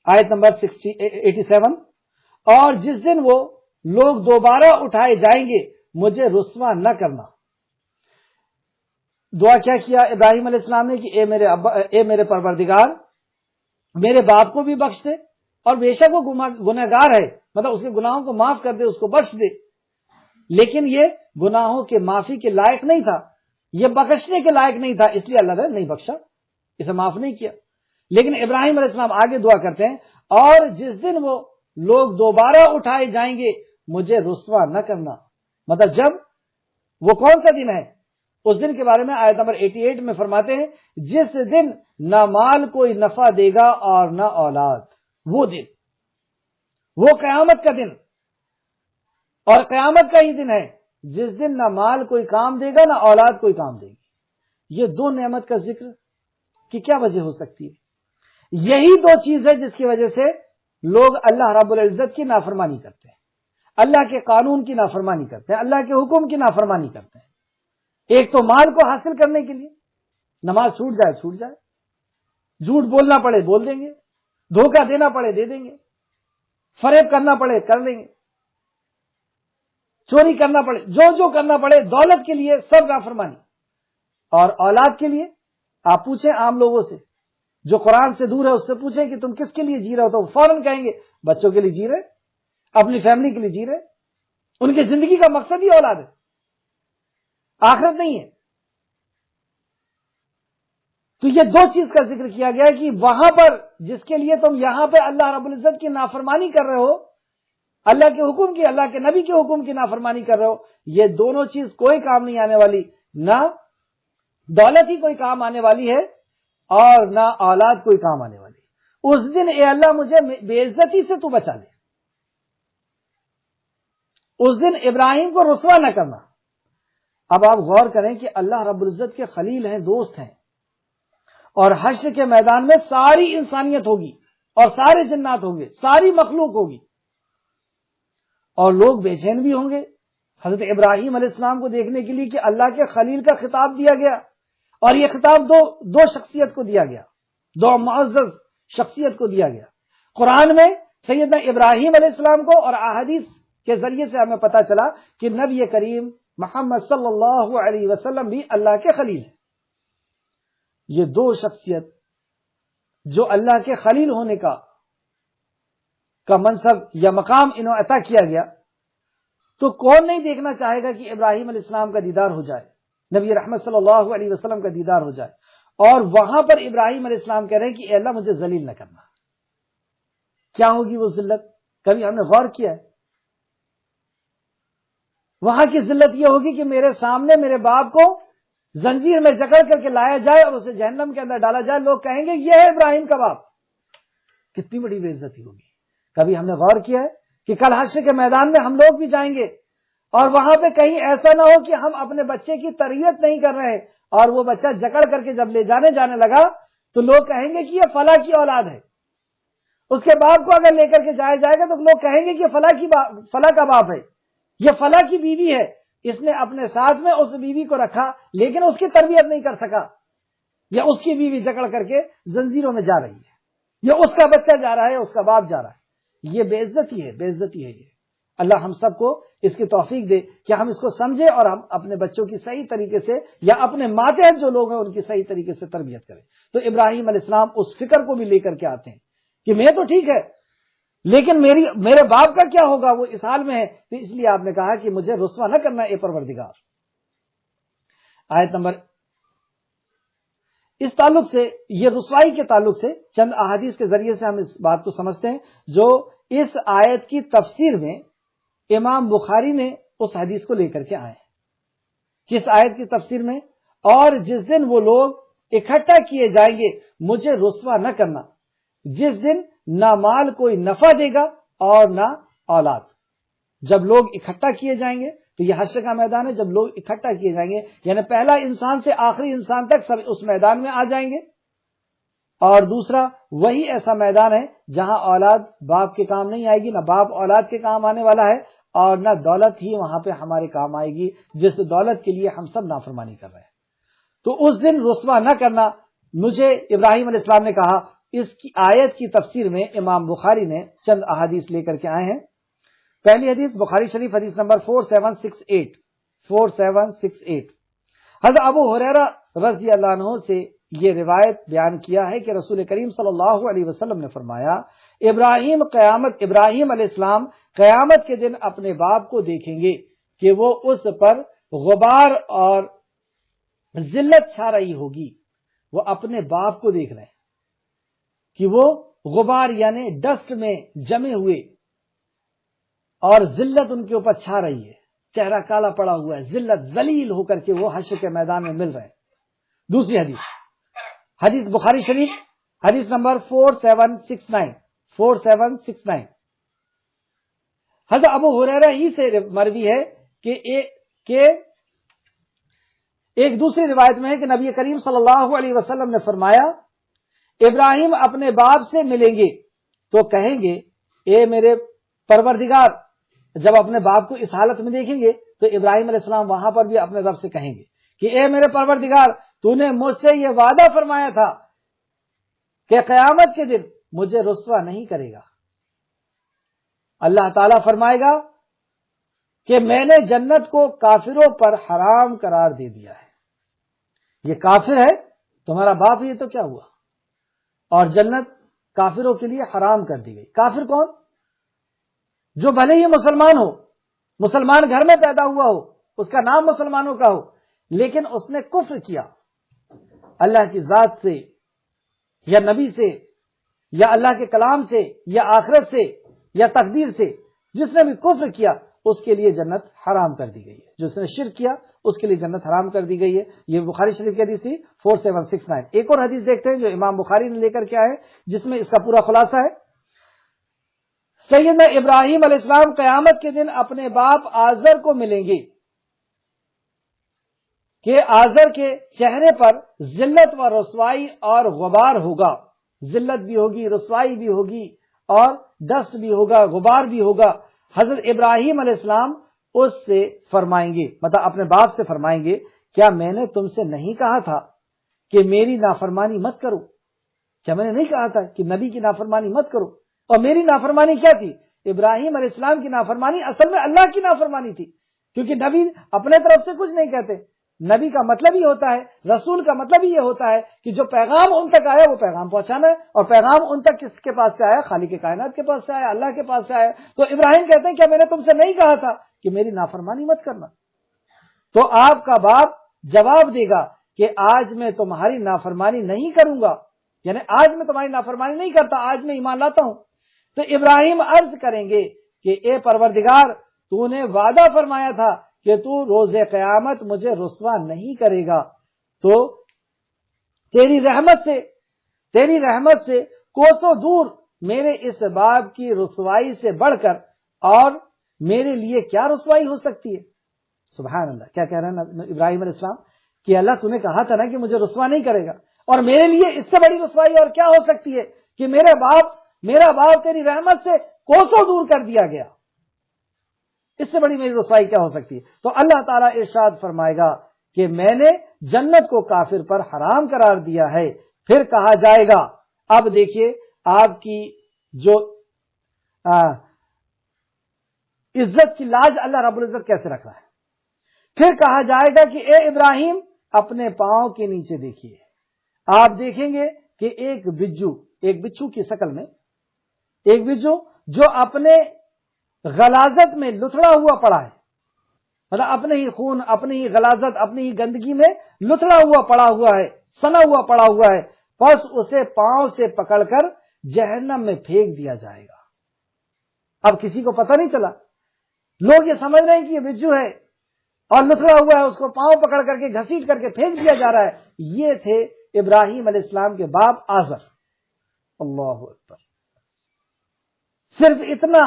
آیت نمبر 87، اور جس دن وہ لوگ دوبارہ اٹھائے جائیں گے مجھے رسوا نہ کرنا۔ دعا کیا ابراہیم علیہ السلام نے کہ اے میرے پروردگار، میرے باپ کو بھی بخش دے، اور بے شک وہ گنہگار ہے، مطلب اس کے گناہوں کو معاف کر دے، اس کو بخش دے، لیکن یہ گناہوں کے معافی کے لائق نہیں تھا، یہ بخشنے کے لائق نہیں تھا، اس لیے اللہ نے نہیں بخشا، اسے معاف نہیں کیا۔ لیکن ابراہیم علیہ السلام آگے دعا کرتے ہیں، اور جس دن وہ لوگ دوبارہ اٹھائے جائیں گے، مجھے رسوا نہ کرنا۔ مطلب جب وہ کون سا دن ہے؟ اس دن کے بارے میں آیت نمبر 88 میں فرماتے ہیں جس دن نہ مال کوئی نفع دے گا اور نہ اولاد۔ وہ دن، وہ قیامت کا دن، اور قیامت کا ہی دن ہے جس دن نہ مال کوئی کام دے گا نہ اولاد کوئی کام دے گی۔ یہ دو نعمت کا ذکر کی کیا وجہ ہو سکتی ہے؟ یہی دو چیز ہے جس کی وجہ سے لوگ اللہ رب العزت کی نافرمانی کرتے ہیں، اللہ کے قانون کی نافرمانی کرتے ہیں، اللہ کے حکم کی نافرمانی کرتے ہیں۔ ایک تو مال کو حاصل کرنے کے لیے، نماز چھوٹ جائے چھوٹ جائے، جھوٹ بولنا پڑے بول دیں گے، دھوکہ دینا پڑے دے دیں گے، فریب کرنا پڑے کر لیں گے، چوری کرنا پڑے، جو کرنا پڑے دولت کے لیے سب نافرمانی۔ اور اولاد کے لیے آپ پوچھیں عام لوگوں سے جو قرآن سے دور ہے، اس سے پوچھیں کہ تم کس کے لیے جی رہے ہو، تو فوراً کہیں گے بچوں کے لیے جی رہے، اپنی فیملی کے لیے جی رہے۔ ان کی زندگی کا مقصد ہی اولاد ہے، آخرت نہیں ہے۔ تو یہ دو چیز کا ذکر کیا گیا ہے کہ وہاں پر جس کے لیے تم یہاں پہ اللہ رب العزت کی نافرمانی کر رہے ہو، اللہ کے حکم کی، اللہ کے نبی کے حکم کی نافرمانی کر رہے ہو، یہ دونوں چیز کوئی کام نہیں آنے والی، نہ دولت ہی کوئی کام آنے والی ہے اور نہ اولاد کوئی کام آنے والی۔ اس دن اے اللہ مجھے بے عزتی سے تو بچا لے، اس دن ابراہیم کو رسوا نہ کرنا۔ اب آپ غور کریں کہ اللہ رب العزت کے خلیل ہیں، دوست ہیں، اور حشر کے میدان میں ساری انسانیت ہوگی اور سارے جنات ہوں گے، ساری مخلوق ہوگی، اور لوگ بے چین بھی ہوں گے حضرت ابراہیم علیہ السلام کو دیکھنے کے لیے کہ اللہ کے خلیل کا خطاب دیا گیا، اور یہ خطاب دو شخصیت کو دیا گیا، دو معزز شخصیت کو دیا گیا۔ قرآن میں سیدنا ابراہیم علیہ السلام کو، اور احادیث کے ذریعے سے ہمیں پتہ چلا کہ نبی کریم محمد صلی اللہ علیہ وسلم بھی اللہ کے خلیل ہیں۔ یہ دو شخصیت جو اللہ کے خلیل ہونے کا منصب یا مقام انہیں عطا کیا گیا، تو کون نہیں دیکھنا چاہے گا کہ ابراہیم علیہ السلام کا دیدار ہو جائے، نبی رحمت صلی اللہ علیہ وسلم کا دیدار ہو جائے۔ اور وہاں پر ابراہیم علیہ السلام کہہ رہے ہیں کہ اے اللہ مجھے ذلیل نہ کرنا۔ کیا ہوگی وہ ذلت؟ کبھی ہم نے غور کیا ہے؟ وہاں کی ذلت یہ ہوگی کہ میرے سامنے میرے باپ کو زنجیر میں جکڑ کر کے لایا جائے اور اسے جہنم کے اندر ڈالا جائے، لوگ کہیں گے یہ ہے ابراہیم کا باپ۔ کتنی بڑی بے عزتی ہوگی۔ کبھی ہم نے غور کیا ہے کہ کل حشر کے میدان میں ہم لوگ بھی جائیں گے، اور وہاں پہ کہیں ایسا نہ ہو کہ ہم اپنے بچے کی تربیت نہیں کر رہے، اور وہ بچہ جکڑ کر کے جب لے جانے لگا تو لوگ کہیں گے کہ یہ فلاں کی اولاد ہے۔ اس کے باپ کو اگر لے کر کے جایا جائے گا تو لوگ کہیں گے کہ فلاں کا باپ ہے، یہ فلاں کی بیوی ہے، اس نے اپنے ساتھ میں اس بیوی کو رکھا لیکن اس کی تربیت نہیں کر سکا، یا اس کی بیوی جکڑ کر کے زنجیروں میں جا رہی ہے، یا اس کا بچہ جا رہا ہے، اس کا باپ جا رہا ہے۔ یہ بے عزتی ہے، بے عزتی ہے یہ۔ اللہ ہم سب کو اس کی توفیق دے کہ ہم اس کو سمجھیں اور ہم اپنے بچوں کی صحیح طریقے سے، یا اپنے ماتحت جو لوگ ہیں ان کی صحیح طریقے سے تربیت کریں۔ تو ابراہیم علیہ السلام اس فکر کو بھی لے کر کے آتے ہیں کہ میں تو ٹھیک ہے لیکن میرے باپ کا کیا ہوگا، وہ اس حال میں ہے، تو اس لیے آپ نے کہا کہ مجھے رسوا نہ کرنا اے پروردگار۔ آیت نمبر اس تعلق سے، یہ رسوائی کے تعلق سے چند احادیث کے ذریعے سے ہم اس بات کو سمجھتے ہیں جو اس آیت کی تفسیر میں امام بخاری نے اس حدیث کو لے کر کے آئے ہیں کہ اس آیت کی تفسیر میں، اور جس دن وہ لوگ اکٹھا کیے جائیں گے مجھے رسوا نہ کرنا، جس دن نہ مال کوئی نفع دے گا اور نہ اولاد۔ جب لوگ اکٹھا کیے جائیں گے تو یہ حشر کا میدان ہے، جب لوگ اکٹھا کیے جائیں گے یعنی پہلا انسان سے آخری انسان تک سب اس میدان میں آ جائیں گے، اور دوسرا وہی ایسا میدان ہے جہاں اولاد باپ کے کام نہیں آئے گی، نہ باپ اولاد کے کام آنے والا ہے، اور نہ دولت ہی وہاں پہ ہمارے کام آئے گی جس دولت کے لیے ہم سب نافرمانی کر رہے ہیں۔ تو اس دن رسوا نہ کرنا مجھے ابراہیم علیہ السلام نے کہا۔ اس کی آیت کی تفسیر میں امام بخاری نے چند احادیث لے کر کے آئے ہیں۔ پہلی حدیث بخاری شریف حدیث نمبر 4768 حضرت ابو ہریرہ رضی اللہ عنہ سے یہ روایت بیان کیا ہے کہ رسول کریم صلی اللہ علیہ وسلم نے فرمایا ابراہیم علیہ السلام قیامت کے دن اپنے باپ کو دیکھیں گے کہ وہ اس پر غبار اور ذلت چھا رہی ہوگی۔ وہ اپنے باپ کو دیکھ رہے ہیں کہ وہ غبار یعنی ڈسٹ میں جمے ہوئے اور ذلت ان کے اوپر چھا رہی ہے، چہرہ کالا پڑا ہوا ہے، ذلت ذلیل ہو کر کے وہ حشر کے میدان میں مل رہے ہیں۔ دوسری حدیث بخاری شریف حدیث نمبر 4769 حضرت ابو ہریرہ ہی سے مروی ہے کہ ایک دوسری روایت میں ہے کہ نبی کریم صلی اللہ علیہ وسلم نے فرمایا، ابراہیم اپنے باپ سے ملیں گے تو کہیں گے اے میرے پروردگار، جب اپنے باپ کو اس حالت میں دیکھیں گے تو ابراہیم علیہ السلام وہاں پر بھی اپنے رب سے کہیں گے کہ اے میرے پروردگار، تو نے مجھ سے یہ وعدہ فرمایا تھا کہ قیامت کے دن مجھے رسوا نہیں کرے گا۔ اللہ تعالیٰ فرمائے گا کہ میں نے جنت کو کافروں پر حرام قرار دے دیا ہے۔ یہ کافر ہے، تمہارا باپ، یہ تو کیا ہوا؟ اور جنت کافروں کے لیے حرام کر دی گئی۔ کافر کون؟ جو بھلے ہی مسلمان ہو، مسلمان گھر میں پیدا ہوا ہو، اس کا نام مسلمانوں کا ہو، لیکن اس نے کفر کیا اللہ کی ذات سے یا نبی سے یا اللہ کے کلام سے یا آخرت سے یا تقدیر سے، جس نے بھی کفر کیا اس کے لیے جنت حرام کر دی گئی ہے۔ جس نے شرک کیا اس کے لیے جنت حرام کر دی گئی ہے۔ یہ بخاری شریف کی حدیث تھی 4769۔ ایک اور حدیث دیکھتے ہیں جو امام بخاری نے لے کر کے آئے، جس میں اس کا پورا خلاصہ ہے۔ سیدنا ابراہیم علیہ السلام قیامت کے دن اپنے باپ آزر کو ملیں گے کہ آزر کے چہرے پر ذلت و رسوائی اور غبار ہوگا۔ ذلت بھی ہوگی، رسوائی بھی ہوگی، اور ڈسٹ بھی ہوگا، غبار بھی ہوگا۔ حضرت ابراہیم علیہ السلام اس سے فرمائیں گے، مطلب اپنے باپ سے فرمائیں گے، کیا میں نے تم سے نہیں کہا تھا کہ میری نافرمانی مت کرو؟ کیا میں نے نہیں کہا تھا کہ نبی کی نافرمانی مت کرو؟ اور میری نافرمانی کیا تھی؟ ابراہیم علیہ السلام کی نافرمانی اصل میں اللہ کی نافرمانی تھی، کیونکہ نبی اپنے طرف سے کچھ نہیں کہتے۔ نبی کا مطلب ہی ہوتا ہے، رسول کا مطلب ہی یہ ہوتا ہے کہ جو پیغام ان تک آیا وہ پیغام پہنچانا ہے، اور پیغام ان تک کس کے پاس سے آیا؟ خالق کائنات کے پاس سے آیا، اللہ کے پاس سے آیا۔ تو ابراہیم کہتے ہیں کیا میں نے تم سے نہیں کہا تھا کہ میری نافرمانی مت کرنا؟ تو آپ کا باپ جواب دے گا کہ آج میں تمہاری نافرمانی نہیں کروں گا، یعنی آج میں تمہاری نافرمانی نہیں کرتا، آج میں ایمان لاتا ہوں۔ تو ابراہیم عرض کریں گے کہ اے پروردگار، تو نے وعدہ فرمایا تھا کہ تو روز قیامت مجھے رسوا نہیں کرے گا، تو تیری رحمت سے کوسوں دور میرے اس باپ کی رسوائی سے بڑھ کر اور میرے لیے کیا رسوائی ہو سکتی ہے؟ سبحان اللہ، کیا کہہ رہے ہیں ابراہیم علیہ السلام کہ اللہ تو نے کہا تھا نا کہ مجھے رسوا نہیں کرے گا، اور میرے لیے اس سے بڑی رسوائی اور کیا ہو سکتی ہے کہ میرا باپ تیری رحمت سے کوسوں دور کر دیا گیا، اس سے بڑی میری رسوائی کیا ہو سکتی ہے؟ تو اللہ تعالیٰ ارشاد فرمائے گا کہ میں نے جنت کو کافر پر حرام قرار دیا ہے۔ پھر کہا جائے گا، اب دیکھیے آپ کی جو عزت کی لاج اللہ رب العزت کیسے رکھ رہا ہے۔ پھر کہا جائے گا کہ اے ابراہیم، اپنے پاؤں کے نیچے دیکھیے۔ آپ دیکھیں گے کہ ایک بچھو کی شکل میں ایک بچھو جو اپنے غلاظت میں لتڑا ہوا پڑا ہے، مطلب اپنے ہی خون، اپنی ہی غلاظت، اپنی ہی گندگی میں لتڑا ہوا پڑا ہوا ہے، سنا ہوا پڑا ہوا ہے، بس اسے پاؤں سے پکڑ کر جہنم میں پھینک دیا جائے گا۔ اب کسی کو پتہ نہیں چلا، لوگ یہ سمجھ رہے ہیں کہ یہ بچھو ہے اور لتڑا ہوا ہے، اس کو پاؤں پکڑ کر کے گھسیٹ کر کے پھینک دیا جا رہا ہے۔ یہ تھے ابراہیم علیہ السلام کے باپ آزر۔ اللہ اکبر! صرف اتنا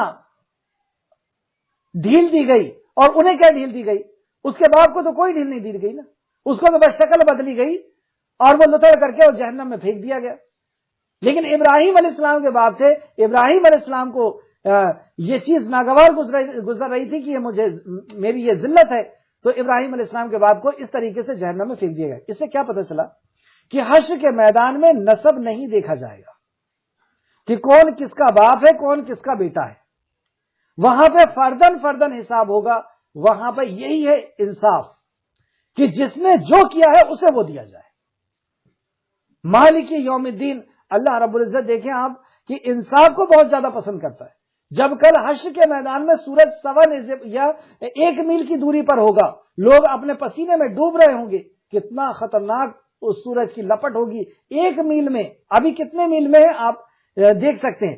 ڈھیل دی گئی، اور انہیں کیا ڈھیل دی گئی؟ اس کے باپ کو تو کوئی ڈھیل نہیں دی گئی نا، اس کو تو بس شکل بدلی گئی اور وہ لتڑ کر کے اور جہنم میں پھینک دیا گیا۔ لیکن ابراہیم علیہ السلام کے باپ تھے، ابراہیم علیہ السلام کو یہ چیز ناگوار گزر رہی تھی کہ میری یہ ذلت ہے، تو ابراہیم علیہ السلام کے باپ کو اس طریقے سے جہنم میں پھینک دیا گیا۔ اس سے کیا پتہ چلا کہ حشر کے میدان میں نسب نہیں دیکھا جائے گا کہ کون کس کا باپ ہے، کون کس کا بیٹا ہے۔ وہاں پہ فردن حساب ہوگا۔ وہاں پہ یہی ہے انصاف کہ جس نے جو کیا ہے اسے وہ دیا جائے۔ مالک یوم الدین اللہ رب العزت، دیکھیں آپ کہ انصاف کو بہت زیادہ پسند کرتا ہے۔ جب کل حشر کے میدان میں سورج 1.25 یا 1 میل کی دوری پر ہوگا، لوگ اپنے پسینے میں ڈوب رہے ہوں گے، کتنا خطرناک اس سورج کی لپٹ ہوگی 1 میل میں۔ ابھی کتنے میل میں ہے آپ دیکھ سکتے ہیں۔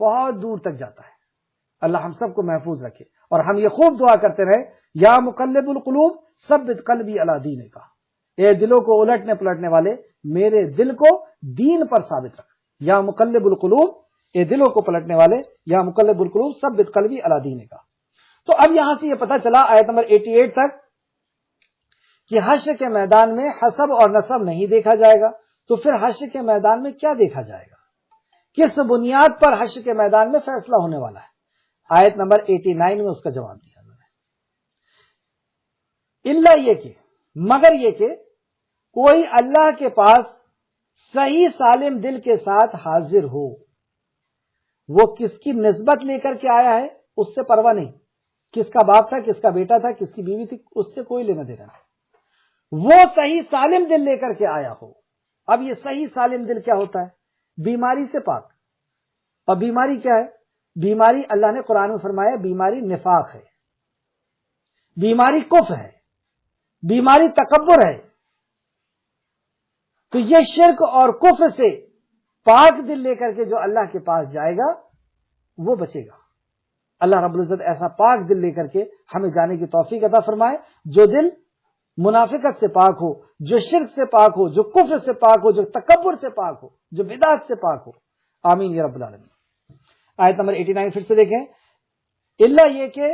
بہت دور تک جاتا ہے. اللہ ہم سب کو محفوظ رکھے اور ہم یہ خوب دعا کرتے رہے, یا مقلب القلوب ثبت قلبی علی دینے کا, اے دلوں کو الٹنے پلٹنے والے میرے دل کو دین پر ثابت رکھ. یا مقلب القلوب, اے دلوں کو پلٹنے والے, یا مقلب القلوب ثبت قلبی علی دینے کا. تو اب یہاں سے یہ پتا چلا آیت نمبر 88 تک کہ حشر کے میدان میں حسب اور نسب نہیں دیکھا جائے گا. تو پھر حشر کے میدان میں کیا دیکھا جائے گا؟ کس بنیاد پر حشر کے میدان میں فیصلہ ہونے والا ہے؟ آیت نمبر 89 میں اس کا جواب دیا انہوں نے. اللہ یہ کہ, مگر یہ کہ کوئی اللہ کے پاس صحیح سالم دل کے ساتھ حاضر ہو, وہ کس کی نسبت لے کر کے آیا ہے اس سے پرواہ نہیں, کس کا باپ تھا, کس کا بیٹا تھا, کس کی بیوی تھی, اس سے کوئی لینا دینا نہیں. وہ صحیح سالم دل لے کر کے آیا ہو. اب یہ صحیح سالم دل کیا ہوتا ہے؟ بیماری سے پاک. اور بیماری کیا ہے؟ بیماری اللہ نے قرآن میں فرمایا بیماری نفاق ہے, بیماری کفر ہے, بیماری تکبر ہے. تو یہ شرک اور کفر سے پاک دل لے کر کے جو اللہ کے پاس جائے گا وہ بچے گا. اللہ رب العزت ایسا پاک دل لے کر کے ہمیں جانے کی توفیق عطا فرمائے, جو دل منافقت سے پاک ہو, جو شرک سے پاک ہو, جو کفر سے پاک ہو, جو تکبر سے پاک ہو, جو بدعت سے پاک ہو. آمین یا رب العالمین. آیت نمبر 89 پھر سے دیکھیں. اللہ یہ کہ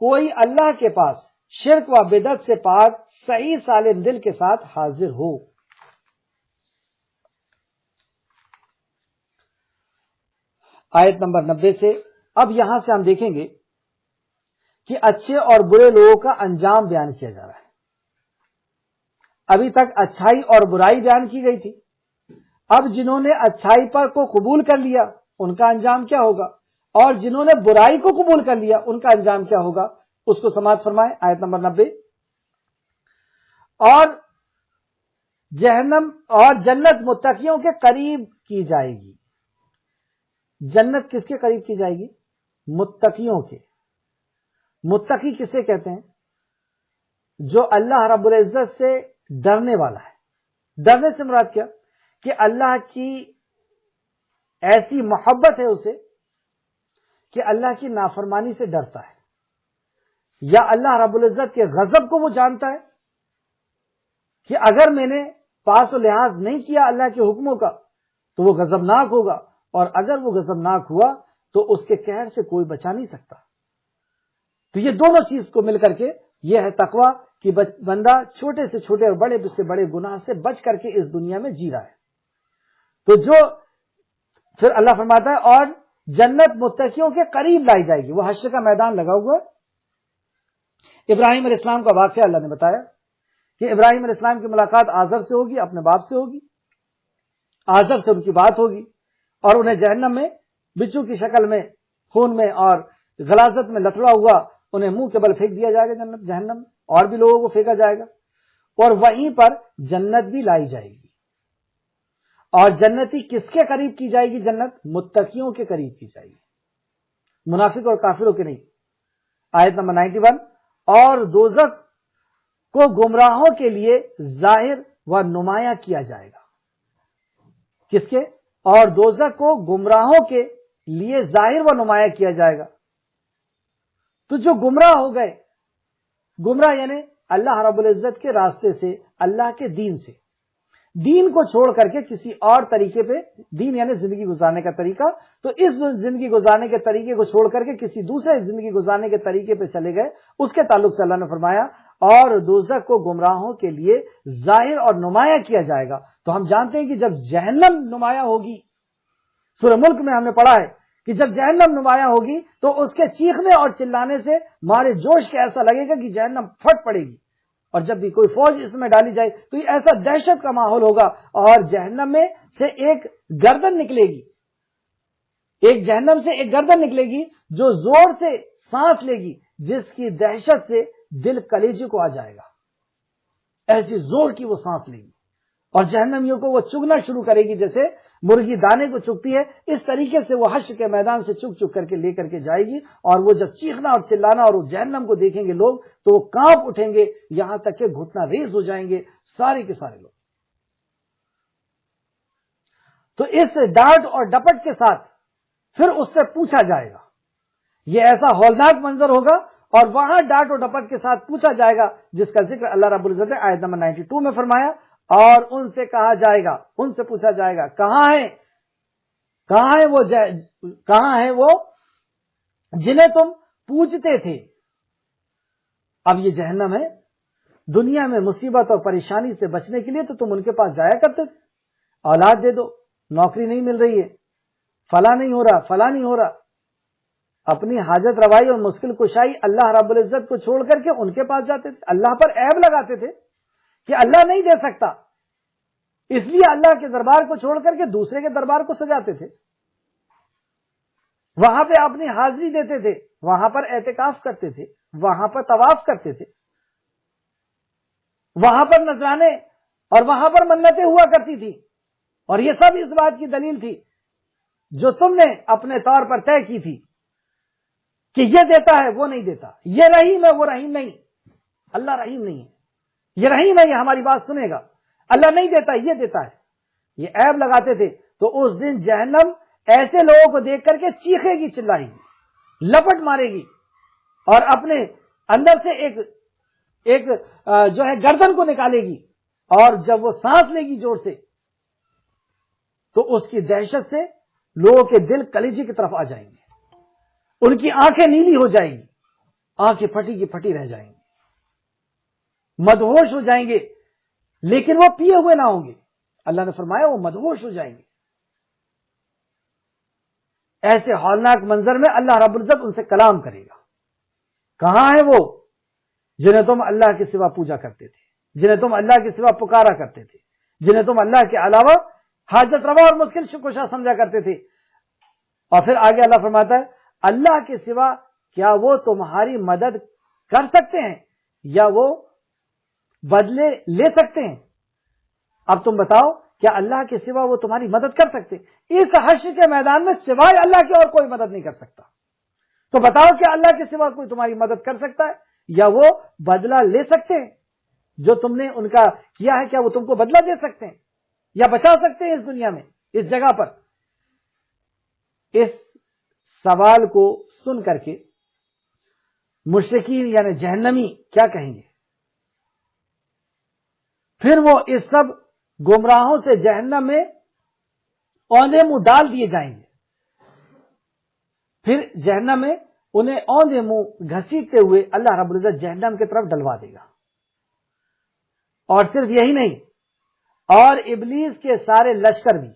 کوئی اللہ کے پاس شرک و بدعت سے پاک صحیح سالم دل کے ساتھ حاضر ہو. آیت نمبر 90 سے اب یہاں سے ہم دیکھیں گے کہ اچھے اور برے لوگوں کا انجام بیان کیا جا رہا ہے. ابھی تک اچھائی اور برائی بیان کی گئی تھی. اب جنہوں نے اچھائی پر کو قبول کر لیا ان کا انجام کیا ہوگا, اور جنہوں نے برائی کو قبول کر لیا ان کا انجام کیا ہوگا, اس کو سماعت فرمائیں. آیت نمبر 90. اور جہنم اور جنت متقیوں کے قریب کی جائے گی. جنت کس کے قریب کی جائے گی؟ متقیوں کے. متقی کسے کہتے ہیں؟ جو اللہ رب العزت سے ڈرنے والا ہے. ڈرنے سے مراد کیا؟ کہ اللہ کی ایسی محبت ہے اسے کہ اللہ کی نافرمانی سے ڈرتا ہے, یا اللہ رب العزت کے غضب کو وہ جانتا ہے کہ اگر میں نے پاس و لحاظ نہیں کیا اللہ کے حکموں کا تو وہ غضبناک ہوگا, اور اگر وہ غضبناک ہوا تو اس کے قہر سے کوئی بچا نہیں سکتا. تو یہ دونوں چیز کو مل کر کے یہ ہے تقویٰ کہ بندہ چھوٹے سے چھوٹے اور بڑے سے بڑے گناہ سے بچ کر کے اس دنیا میں جی رہا ہے. تو جو پھر اللہ فرماتا ہے اور جنت متقیوں کے قریب لائی جائے گی. وہ حشر کا میدان لگا ہوا ہے. ابراہیم علیہ السلام کا واقعہ اللہ نے بتایا کہ ابراہیم علیہ السلام کی ملاقات آزر سے ہوگی, اپنے باپ سے ہوگی. آزر سے ان کی بات ہوگی اور انہیں جہنم میں بچھو کی شکل میں خون میں اور غلاظت میں لتڑا ہوا انہیں منہ کے بل پھینک دیا جائے گا جہنم میں, اور بھی لوگوں کو پھینکا جائے گا, اور وہیں پر جنت بھی لائی جائے گی. اور جنتی کس کے قریب کی جائے گی؟ جنت متقیوں کے قریب کی جائے گی, منافق اور کافروں کے نہیں. آیت نمبر 91. اور دوزخ کو گمراہوں کے لیے ظاہر و نمایاں کیا جائے گا. کس کے؟ اور دوزخ کو گمراہوں کے لیے ظاہر و نمایاں کیا جائے گا. تو جو گمراہ ہو گئے, گمراہ یعنی اللہ رب العزت کے راستے سے, اللہ کے دین سے, دین کو چھوڑ کر کے کسی اور طریقے پہ, دین یعنی زندگی گزارنے کا طریقہ, تو اس زندگی گزارنے کے طریقے کو چھوڑ کر کے کسی دوسرے زندگی گزارنے کے طریقے پہ چلے گئے, اس کے تعلق سے اللہ نے فرمایا اور دوزخ کو گمراہوں کے لیے ظاہر اور نمایاں کیا جائے گا. تو ہم جانتے ہیں کہ جب جہنم نمایاں ہوگی, سورہ ملک میں ہم نے پڑھا ہے کہ جب جہنم نمایاں ہوگی تو اس کے چیخنے اور چلانے سے مارے جوش کے ایسا لگے گا کہ جہنم پھٹ پڑے گی. اور جب بھی کوئی فوج اس میں ڈالی جائے تو یہ ایسا دہشت کا ماحول ہوگا, اور جہنم میں سے ایک گردن نکلے گی, ایک جہنم سے ایک گردن نکلے گی جو زور سے سانس لے گی, جس کی دہشت سے دل کلیجے کو آ جائے گا. ایسی زور کی وہ سانس لے گی اور جہنمیوں کو وہ چگنا شروع کرے گی جیسے مرغی دانے کو چگتی ہے. اس طریقے سے وہ حشر کے میدان سے چگ چگ کر کے لے کر کے جائے گی, اور وہ جب چیخنا اور چلانا اور وہ جہنم کو دیکھیں گے لوگ تو وہ کانپ اٹھیں گے, یہاں تک کہ گھٹنا ریز ہو جائیں گے سارے کے سارے لوگ. تو اس ڈانٹ اور ڈپٹ کے ساتھ پھر اس سے پوچھا جائے گا. یہ ایسا ہولناک منظر ہوگا اور وہاں ڈانٹ و ڈپٹ کے ساتھ پوچھا جائے گا، جس کا ذکر اللہ رب العزت نے آیت نمبر 92 میں فرمایا. اور ان سے کہا جائے گا، ان سے پوچھا جائے گا کہاں ہیں وہ جنہیں تم پوجتے تھے. اب یہ جہنم ہے. دنیا میں مصیبت اور پریشانی سے بچنے کے لیے تو تم ان کے پاس جایا کرتے تھے، اولاد دے دو، نوکری نہیں مل رہی ہے، فلاں نہیں ہو رہا. اپنی حاجت روائی اور مشکل کشائی اللہ رب العزت کو چھوڑ کر کے ان کے پاس جاتے تھے، اللہ پر عیب لگاتے تھے کہ اللہ نہیں دے سکتا، اس لیے اللہ کے دربار کو چھوڑ کر کے دوسرے کے دربار کو سجاتے تھے. وہاں پہ اپنی حاضری دیتے تھے، وہاں پر اعتکاف کرتے تھے، وہاں پر طواف کرتے تھے، وہاں پر نذرانے اور وہاں پر منتیں ہوا کرتی تھی. اور یہ سب اس بات کی دلیل تھی جو تم نے اپنے طور پر طے کی تھی کہ یہ دیتا ہے وہ نہیں دیتا، یہ رحیم ہے وہ رحیم نہیں. اللہ رحیم نہیں ہے، یہ رحیم ہے، یہ ہماری بات سنے گا. اللہ نہیں دیتا، یہ دیتا ہے. یہ عیب لگاتے تھے. تو اس دن جہنم ایسے لوگوں کو دیکھ کر کے چیخے گی، چلائے گی، لپٹ مارے گی اور اپنے اندر سے ایک جو ہے گردن کو نکالے گی. اور جب وہ سانس لے گی زور سے تو اس کی دہشت سے لوگوں کے دل کلیجے کی طرف آ جائیں گے، ان کی آنکھیں نیلی ہو جائیں گی، آنکھیں پھٹی کی پھٹی رہ جائیں گی، مدہوش ہو جائیں گے، لیکن وہ پیے ہوئے نہ ہوں گے. اللہ نے فرمایا وہ مدہوش ہو جائیں گے. ایسے ہولناک منظر میں اللہ رب العزت ان سے کلام کرے گا. کہاں ہیں وہ جنہیں تم اللہ کے سوا پوجا کرتے تھے، جنہیں تم اللہ کے سوا پکارا کرتے تھے، جنہیں تم اللہ کے علاوہ حاجت روا اور مشکل کشا سمجھا کرتے تھے. اور پھر آگے اللہ فرماتا ہے اللہ کے سوا کیا وہ تمہاری مدد کر سکتے ہیں یا وہ بدلے لے سکتے ہیں؟ اب تم بتاؤ کیا اللہ کے سوا وہ تمہاری مدد کر سکتے؟ اس حشر کے میدان میں سوائے اللہ کے اور کوئی مدد نہیں کر سکتا. تو بتاؤ کیا اللہ کے سوا کوئی تمہاری مدد کر سکتا ہے یا وہ بدلہ لے سکتے ہیں؟ جو تم نے ان کا کیا ہے کیا وہ تم کو بدلہ دے سکتے ہیں یا بچا سکتے ہیں اس دنیا میں، اس جگہ پر؟ اس سوال کو سن کر کے مشرکین یعنی جہنمی کیا کہیں گے؟ پھر وہ اس سب گمراہوں سے جہنم میں اوندے منہ ڈال دیے جائیں گے. پھر جہنم میں انہیں اوندے منہ گھسیٹتے ہوئے اللہ رب العزت جہنم کی طرف ڈلوا دے گا. اور صرف یہی نہیں، اور ابلیس کے سارے لشکر بھی،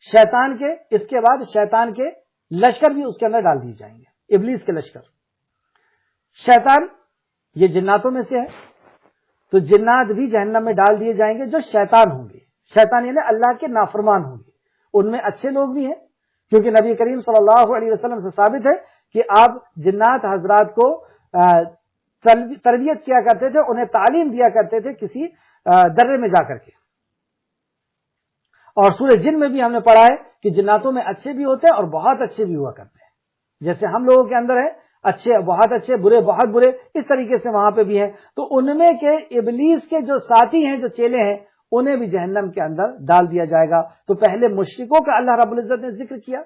شیطان کے، اس کے بعد شیطان کے لشکر بھی اس کے اندر ڈال دیے جائیں گے. ابلیس کے لشکر، شیطان یہ جناتوں میں سے ہے، تو جنات بھی جہنم میں ڈال دیے جائیں گے جو شیطان ہوں گے. شیطان یعنی اللہ کے نافرمان ہوں گے. ان میں اچھے لوگ بھی ہیں، کیونکہ نبی کریم صلی اللہ علیہ وسلم سے ثابت ہے کہ آپ جنات حضرات کو تربیت کیا کرتے تھے، انہیں تعلیم دیا کرتے تھے کسی درے میں جا کر کے. اور سورہ جن میں بھی ہم نے پڑھا ہے کہ جناتوں میں اچھے بھی ہوتے ہیں اور بہت اچھے بھی ہوا کرتے ہیں. جیسے ہم لوگوں کے اندر ہے اچھے بہت اچھے، برے بہت برے، اس طریقے سے وہاں پہ بھی ہیں. تو ان میں کے ابلیس کے جو ساتھی ہیں، جو چیلے ہیں، انہیں بھی جہنم کے اندر ڈال دیا جائے گا. تو پہلے مشرکوں کا اللہ رب العزت نے ذکر کیا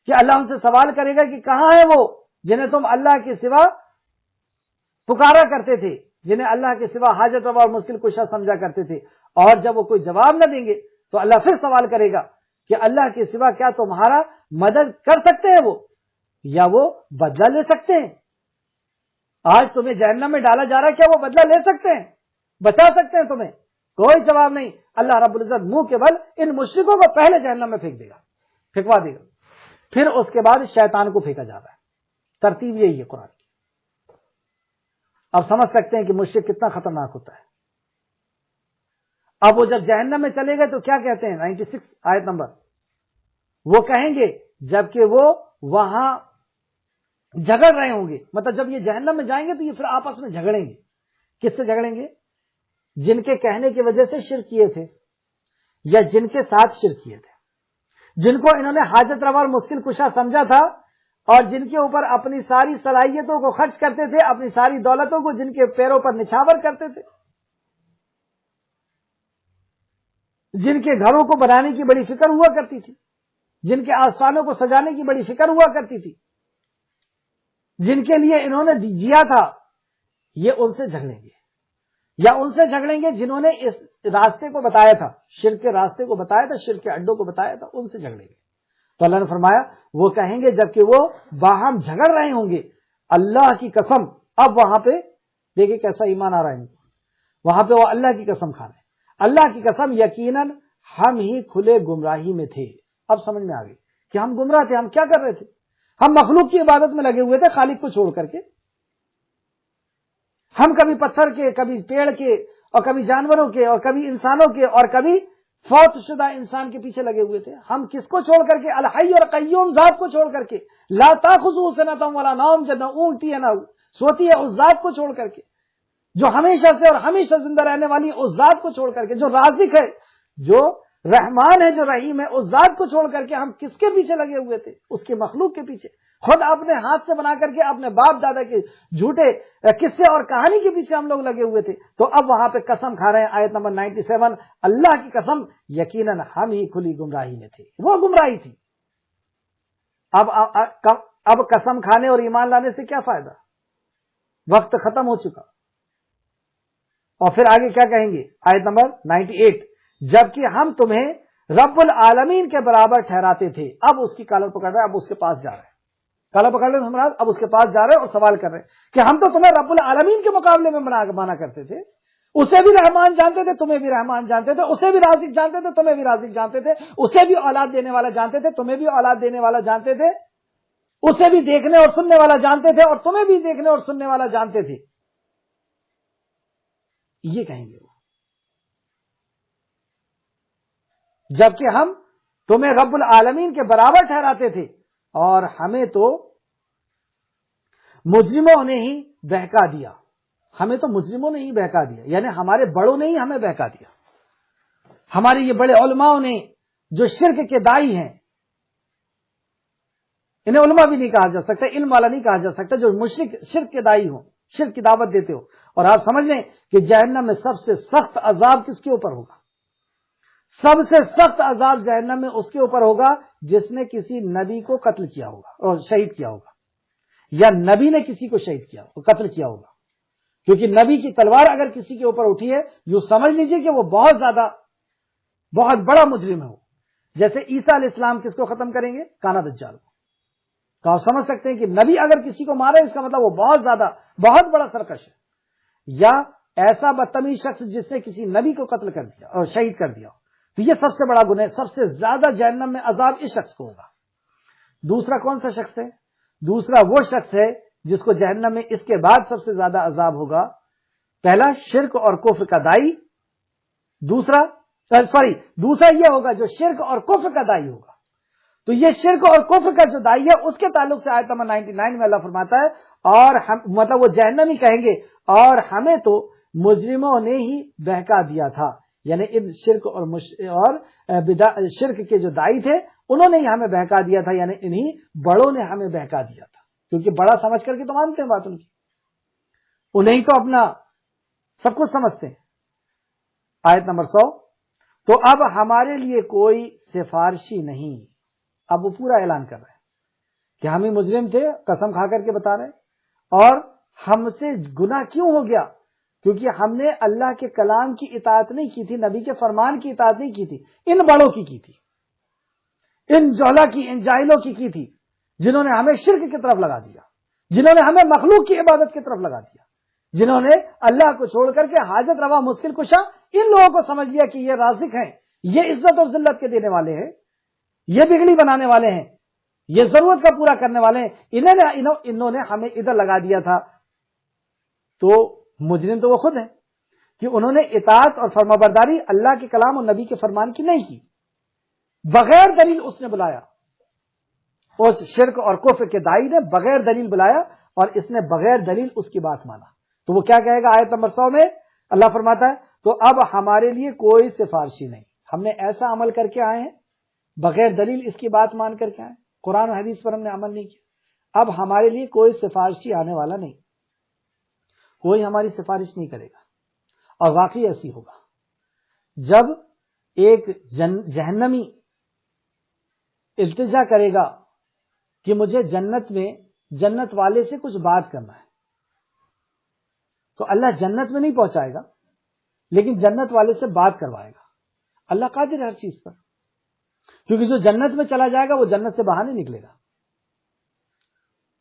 کہ اللہ ان سے سوال کرے گا کہ کہاں ہے وہ جنہیں تم اللہ کے سوا پکارا کرتے تھے، جنہیں اللہ کے سوا حاجت روا اور مشکل کشا سمجھا کرتے تھے. اور جب وہ کوئی جواب نہ دیں گے تو اللہ پھر سوال کرے گا کہ اللہ کے سوا کیا تمہارا مدد کر سکتے ہیں وہ یا وہ بدلہ لے سکتے ہیں؟ آج تمہیں جہنم میں ڈالا جا رہا ہے، کیا وہ بدلہ لے سکتے ہیں، بچا سکتے ہیں تمہیں؟ کوئی جواب نہیں. اللہ رب العزت منہ کے بل ان مشرکوں کو پہلے جہنم میں پھینک دے گا، پھینکوا دے گا. پھر اس کے بعد شیطان کو پھینکا جاتا ہے. ترتیب یہی ہے قرآن کی. اب سمجھ سکتے ہیں کہ مشرک کتنا خطرناک ہوتا ہے. اب وہ جب جہنم میں چلے گئے تو کیا کہتے ہیں؟ 96 آیت نمبر. وہ کہیں گے جبکہ وہ وہاں جھگڑ رہے ہوں گے، مطلب جب یہ جہنم میں جائیں گے تو یہ پھر آپس میں جھگڑیں گے. کس سے جھگڑیں گے؟ جن کے کہنے کی وجہ سے شرک کیے تھے یا جن کے ساتھ شرک کیے تھے، جن کو انہوں نے حاجت روا اور مشکل کشا سمجھا تھا اور جن کے اوپر اپنی ساری صلاحیتوں کو خرچ کرتے تھے، اپنی ساری دولتوں کو جن کے پیروں پر نچھاور کرتے تھے، جن کے گھروں کو بنانے کی بڑی فکر ہوا کرتی تھی. جن کے آستانوں کو سجانے کی بڑی فکر ہوا کرتی تھی، جن کے لیے انہوں نے جیا تھا، یہ ان سے جھگڑیں گے، یا ان سے جھگڑیں گے جنہوں نے اس راستے کو بتایا تھا، شرک کے راستے کو بتایا تھا، شرک کے اڈوں کو بتایا تھا، ان سے جھگڑیں گے۔ تو اللہ نے فرمایا وہ کہیں گے جبکہ وہ باہم جھگڑ رہے ہوں گے، اللہ کی قسم، اب وہاں پہ دیکھیں کیسا ایمان آ رہا ہے ان کو، وہاں پہ وہ اللہ کی قسم کھا رہے ہیں، اللہ کی قسم یقیناً ہم ہی کھلے گمراہی میں تھے۔ اب سمجھ میں آ گئی کہ ہم گمراہ تھے، ہم کیا کر رہے تھے؟ ہم مخلوق کی عبادت میں لگے ہوئے تھے خالق کو چھوڑ کر کے، ہم کبھی پتھر کے، کبھی پیڑ کے، اور کبھی جانوروں کے، اور کبھی انسانوں کے، اور کبھی فوت شدہ انسان کے پیچھے لگے ہوئے تھے۔ ہم کس کو چھوڑ کر کے؟ الحی اور قیوم ذات کو چھوڑ کر کے، لا تاخذہ سنۃ ولا نوم، جب نہ اونگتی ہے نہ سوتی ہے، اس ذات کو چھوڑ کر کے، جو ہمیشہ سے اور ہمیشہ زندہ رہنے والی اس ذات کو چھوڑ کر کے، جو رازق ہے، جو رحمان ہے، جو رحیم ہے، اس ذات کو چھوڑ کر کے ہم کس کے پیچھے لگے ہوئے تھے؟ اس کے مخلوق کے پیچھے، خود اپنے ہاتھ سے بنا کر کے اپنے باپ دادا کے جھوٹے قصے اور کہانی کے پیچھے ہم لوگ لگے ہوئے تھے۔ تو اب وہاں پہ قسم کھا رہے ہیں، آیت نمبر 97، اللہ کی قسم یقیناً ہم ہی کھلی گمراہی میں تھے، وہ گمراہی تھی۔ اب قسم کھانے اور ایمان لانے سے کیا فائدہ؟ وقت ختم ہو چکا۔ اور پھر آگے کیا کہیں گے؟ آیت نمبر 98، جبکہ ہم تمہیں رب العالمین کے برابر ٹھہراتے تھے۔ اب اس کی کالر پکڑ رہے ہیں، اب اس کے پاس جا رہے ہیں، کالر پکڑ رہے ہیں، اب اس کے پاس جا رہے ہیں اور سوال کر رہے ہیں کہ ہم تو تمہیں رب العالمین کے مقابلے میں مانا کرتے تھے، اسے بھی رحمان جانتے تھے، تمہیں بھی رحمان جانتے تھے، اسے بھی رازق جانتے تھے، تمہیں بھی رازق جانتے تھے، اسے بھی اولاد دینے والا جانتے تھے، تمہیں بھی اولاد دینے والا جانتے تھے، اسے بھی دیکھنے اور سننے والا جانتے تھے، اور تمہیں بھی دیکھنے اور سننے والا جانتے تھے۔ یہ کہیں گے وہ، جبکہ ہم تمہیں رب العالمین کے برابر ٹھہراتے تھے اور ہمیں تو مجرموں نے ہی بہکا دیا، ہمیں تو مجرموں نے ہی بہکا دیا، یعنی ہمارے بڑوں نے ہی ہمیں بہکا دیا، ہمارے یہ بڑے علماء نے جو شرک کے دائی ہیں، انہیں علماء بھی نہیں کہا جا سکتا، علم والا نہیں کہا جا سکتا، جو مشرک شرک کے دائی ہوں، شرک کی دعوت دیتے ہو۔ اور آپ سمجھ لیں کہ جہنم میں سب سے سخت عذاب کس کے اوپر ہوگا؟ سب سے سخت عذاب جہنم میں اس کے اوپر ہوگا جس نے کسی نبی کو قتل کیا ہوگا اور شہید کیا ہوگا، یا نبی نے کسی کو شہید کیا قتل کیا ہوگا، کیونکہ نبی کی تلوار اگر کسی کے اوپر اٹھی ہے، یوں سمجھ لیجئے کہ وہ بہت زیادہ بہت بڑا مجرم ہے۔ جیسے عیسیٰ علیہ السلام کس کو ختم کریں گے؟ کانا دجال کو۔ تو آپ سمجھ سکتے ہیں کہ نبی اگر کسی کو مارے اس کا مطلب وہ بہت زیادہ بہت بڑا سرکش ہے، یا ایسا بدتمیز شخص جس نے کسی نبی کو قتل کر دیا اور شہید کر دیا، تو یہ سب سے بڑا گناہ، سب سے زیادہ جہنم میں عذاب اس شخص کو ہوگا۔ دوسرا کون سا شخص ہے؟ دوسرا وہ شخص ہے جس کو جہنم میں اس کے بعد سب سے زیادہ عذاب ہوگا، پہلا شرک اور کفر کا دائی، دوسرا یہ ہوگا جو شرک اور کفر کا دائی ہوگا۔ تو یہ شرک اور کفر کا جو دائی ہے اس کے تعلق سے آیت نمبر 99 میں اللہ فرماتا ہے، اور ہم مطلب وہ جہنمی کہیں گے اور ہمیں تو مجرموں نے ہی بہکا دیا تھا، یعنی ان شرک اور شرک کے جو دائی تھے انہوں نے ہی ہمیں بہکا دیا تھا، یعنی انہی بڑوں نے ہمیں بہکا دیا تھا، کیونکہ بڑا سمجھ کر کے تو مانتے ہیں بات ان کی، انہیں تو اپنا سب کچھ سمجھتے ہیں۔ آیت نمبر 100، تو اب ہمارے لیے کوئی سفارشی نہیں، اب وہ پورا اعلان کر رہے ہیں کہ ہم ہی مجرم تھے، قسم کھا کر کے بتا رہے ہیں، اور ہم سے گناہ کیوں ہو گیا؟ کیونکہ ہم نے اللہ کے کلام کی اطاعت نہیں کی تھی، نبی کے فرمان کی اطاعت نہیں کی تھی، ان بڑوں کی تھی، ان جولا کی، ان جاہلوں کی تھی، جنہوں نے ہمیں شرک کی طرف لگا دیا، جنہوں نے ہمیں مخلوق کی عبادت کی طرف لگا دیا، جنہوں نے اللہ کو چھوڑ کر کے حاجت روا مشکل کشا ان لوگوں کو سمجھ لیا کہ یہ رازق ہیں، یہ عزت اور ذلت کے دینے والے ہیں، یہ بگڑی بنانے والے ہیں، یہ ضرورت کا پورا کرنے والے ہیں، انہوں نے ہمیں ادھر لگا دیا تھا۔ تو مجرم تو وہ خود ہیں کہ انہوں نے اطاعت اور فرمانبرداری اللہ کے کلام اور نبی کے فرمان کی نہیں کی، بغیر دلیل اس نے بلایا، اس شرک اور کفر کے دائی نے بغیر دلیل بلایا اور اس نے بغیر دلیل اس کی بات مانا، تو وہ کیا کہے گا؟ آیت نمبر 100 میں اللہ فرماتا ہے، تو اب ہمارے لیے کوئی سفارشی نہیں، ہم نے ایسا عمل کر کے آئے ہیں، بغیر دلیل اس کی بات مان کر کے آئے، قرآن و حدیث پر ہم نے عمل نہیں کیا، اب ہمارے لیے کوئی سفارشی آنے والا نہیں، کوئی ہماری سفارش نہیں کرے گا۔ اور واقعی ایسی ہوگا، جب ایک جہنمی التجا کرے گا کہ مجھے جنت میں جنت والے سے کچھ بات کرنا ہے، تو اللہ جنت میں نہیں پہنچائے گا لیکن جنت والے سے بات کروائے گا۔ اللہ قادر ہے ہر چیز پر، کیونکہ جو جنت میں چلا جائے گا وہ جنت سے باہر نہیں نکلے گا،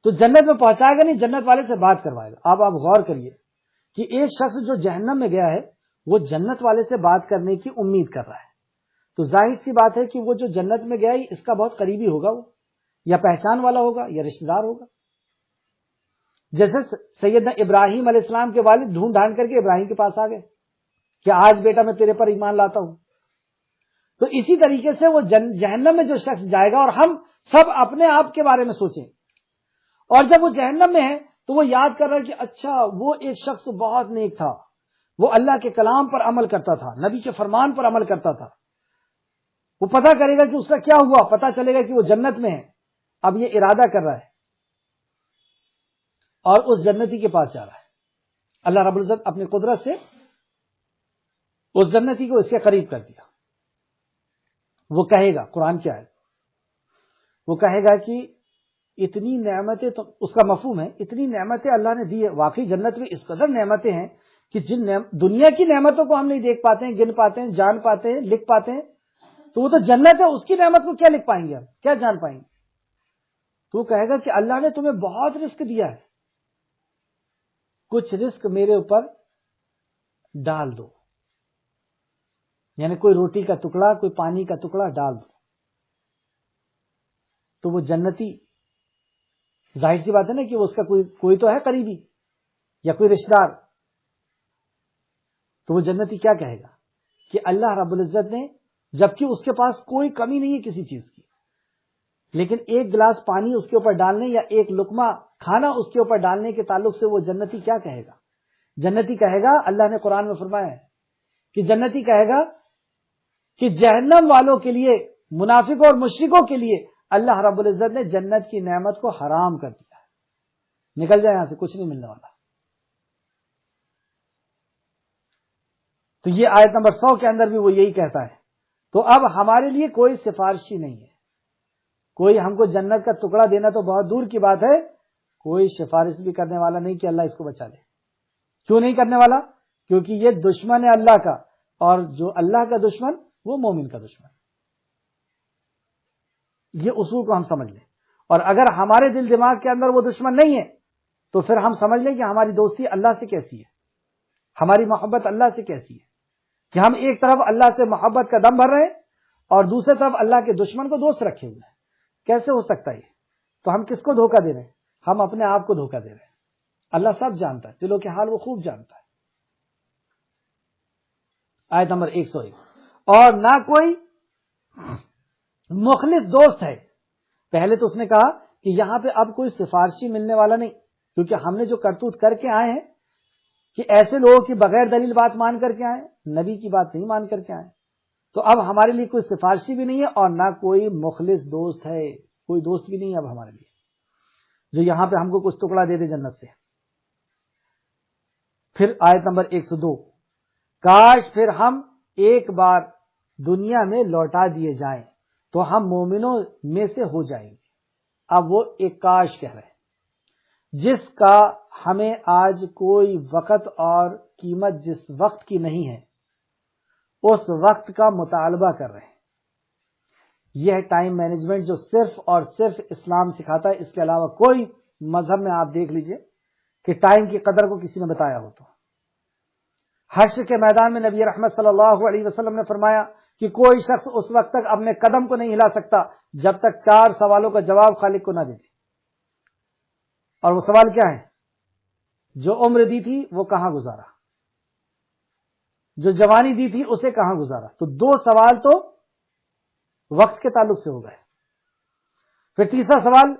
تو جنت میں پہنچائے گا نہیں، جنت والے سے بات کروائے گا۔ اب آپ غور کریے کہ ایک شخص جو جہنم میں گیا ہے وہ جنت والے سے بات کرنے کی امید کر رہا ہے، تو ظاہر سی بات ہے کہ وہ جو جنت میں گیا اس کا بہت قریبی ہوگا، وہ یا پہچان والا ہوگا یا رشتہ دار ہوگا۔ جیسے سیدنا ابراہیم علیہ السلام کے والد ڈھونڈ ڈھانڈ کر کے ابراہیم کے پاس آ گئے کہ آج بیٹا میں تیرے پر ایمان لاتا ہوں، تو اسی طریقے سے وہ جہنم میں جو شخص جائے گا، اور ہم سب اپنے آپ کے بارے میں سوچیں، اور جب وہ جہنم میں ہے تو وہ یاد کر رہا ہے کہ اچھا وہ ایک شخص بہت نیک تھا، وہ اللہ کے کلام پر عمل کرتا تھا، نبی کے فرمان پر عمل کرتا تھا، وہ پتہ کرے گا کہ اس کا کیا ہوا، پتہ چلے گا کہ وہ جنت میں ہے۔ اب یہ ارادہ کر رہا ہے اور اس جنتی کے پاس جا رہا ہے، اللہ رب العزت اپنی قدرت سے اس جنتی کو اس کے قریب کر دیا۔ وہ کہے گا، قرآن کیا ہے، وہ کہے گا کہ اتنی نعمتیں، تو اس کا مفہوم ہے اتنی نعمتیں اللہ نے دی ہے، واقعی جنت میں اس قدر نعمتیں ہیں کہ جن دنیا کی نعمتوں کو ہم نہیں دیکھ پاتے ہیں، گن پاتے ہیں، جان پاتے ہیں، لکھ پاتے ہیں، تو وہ تو جنت ہے، اس کی نعمت کو کیا لکھ پائیں گے ہم، کیا جان پائیں گے؟ تو وہ کہے گا کہ اللہ نے تمہیں بہت رزق دیا ہے، کچھ رزق میرے اوپر ڈال دو، یعنی کوئی روٹی کا ٹکڑا، کوئی پانی کا ٹکڑا ڈال دو۔ تو وہ جنتی، ظاہر سی بات ہے نا کہ اس کا کوئی تو ہے قریبی یا کوئی رشتہ دار، تو وہ جنتی کیا کہے گا کہ اللہ رب العزت نے، جبکہ اس کے پاس کوئی کمی نہیں ہے کسی چیز کی، لیکن ایک گلاس پانی اس کے اوپر ڈالنے یا ایک لقمہ کھانا اس کے اوپر ڈالنے کے تعلق سے وہ جنتی کیا کہے گا؟ جنتی کہے گا، اللہ نے قرآن میں فرمایا ہے کہ جنتی کہے گا کہ جہنم والوں کے لیے، منافقوں اور مشرکوں کے لیے اللہ رب العزت نے جنت کی نعمت کو حرام کر دیا ہے، نکل جائے یہاں سے، کچھ نہیں ملنے والا۔ تو یہ آیت نمبر 100 کے اندر بھی وہ یہی کہتا ہے۔ تو اب ہمارے لیے کوئی سفارشی نہیں ہے، کوئی ہم کو جنت کا ٹکڑا دینا تو بہت دور کی بات ہے، کوئی سفارش بھی کرنے والا نہیں کہ اللہ اس کو بچا لے۔ کیوں نہیں کرنے والا؟ کیونکہ یہ دشمن ہے اللہ کا، اور جو اللہ کا دشمن وہ مومن کا دشمن۔ یہ اصول کو ہم سمجھ لیں، اور اگر ہمارے دل دماغ کے اندر وہ دشمن نہیں ہے تو پھر ہم سمجھ لیں کہ ہماری دوستی اللہ سے کیسی ہے، ہماری محبت اللہ سے کیسی ہے، کہ ہم ایک طرف اللہ سے محبت کا دم بھر رہے ہیں اور دوسری طرف اللہ کے دشمن کو دوست رکھے ہوئے ہیں۔ کیسے ہو سکتا ہے یہ؟ تو ہم کس کو دھوکہ دے رہے ہیں؟ ہم اپنے آپ کو دھوکہ دے رہے ہیں۔ اللہ سب جانتا ہے، دلوں کے حال وہ خوب جانتا ہے۔ آیت نمبر 101، اور نہ کوئی مخلص دوست ہے۔ پہلے تو اس نے کہا کہ یہاں پہ اب کوئی سفارشی ملنے والا نہیں، کیونکہ ہم نے جو کرتوت کر کے آئے ہیں کہ ایسے لوگوں کی بغیر دلیل بات مان کر کے آئے، نبی کی بات نہیں مان کر کے آئے، تو اب ہمارے لیے کوئی سفارشی بھی نہیں ہے اور نہ کوئی مخلص دوست ہے، کوئی دوست بھی نہیں ہے اب ہمارے لیے جو یہاں پہ ہم کو کچھ ٹکڑا دے دے جنت سے۔ پھر آیت نمبر 102، کاش پھر ہم ایک بار دنیا میں لوٹا دیے جائیں تو ہم مومنوں میں سے ہو جائیں گے۔ اب وہ ایک کاش کہہ رہے ہیں، جس کا ہمیں آج کوئی وقت اور قیمت جس وقت کی نہیں ہے، اس وقت کا مطالبہ کر رہے ہیں۔ یہ ہے ٹائم مینجمنٹ جو صرف اور صرف اسلام سکھاتا ہے، اس کے علاوہ کوئی مذہب میں آپ دیکھ لیجئے کہ ٹائم کی قدر کو کسی نے بتایا ہو تو۔ حشر کے میدان میں نبی رحمت صلی اللہ علیہ وسلم نے فرمایا کہ کوئی شخص اس وقت تک اپنے قدم کو نہیں ہلا سکتا جب تک 4 سوالوں کا جواب خالق کو نہ دے دے۔ اور وہ سوال کیا ہے؟ جو عمر دی تھی وہ کہاں گزارا، جو جوانی دی تھی اسے کہاں گزارا۔ تو 2 سوال تو وقت کے تعلق سے ہو گئے۔ پھر تیسرا سوال،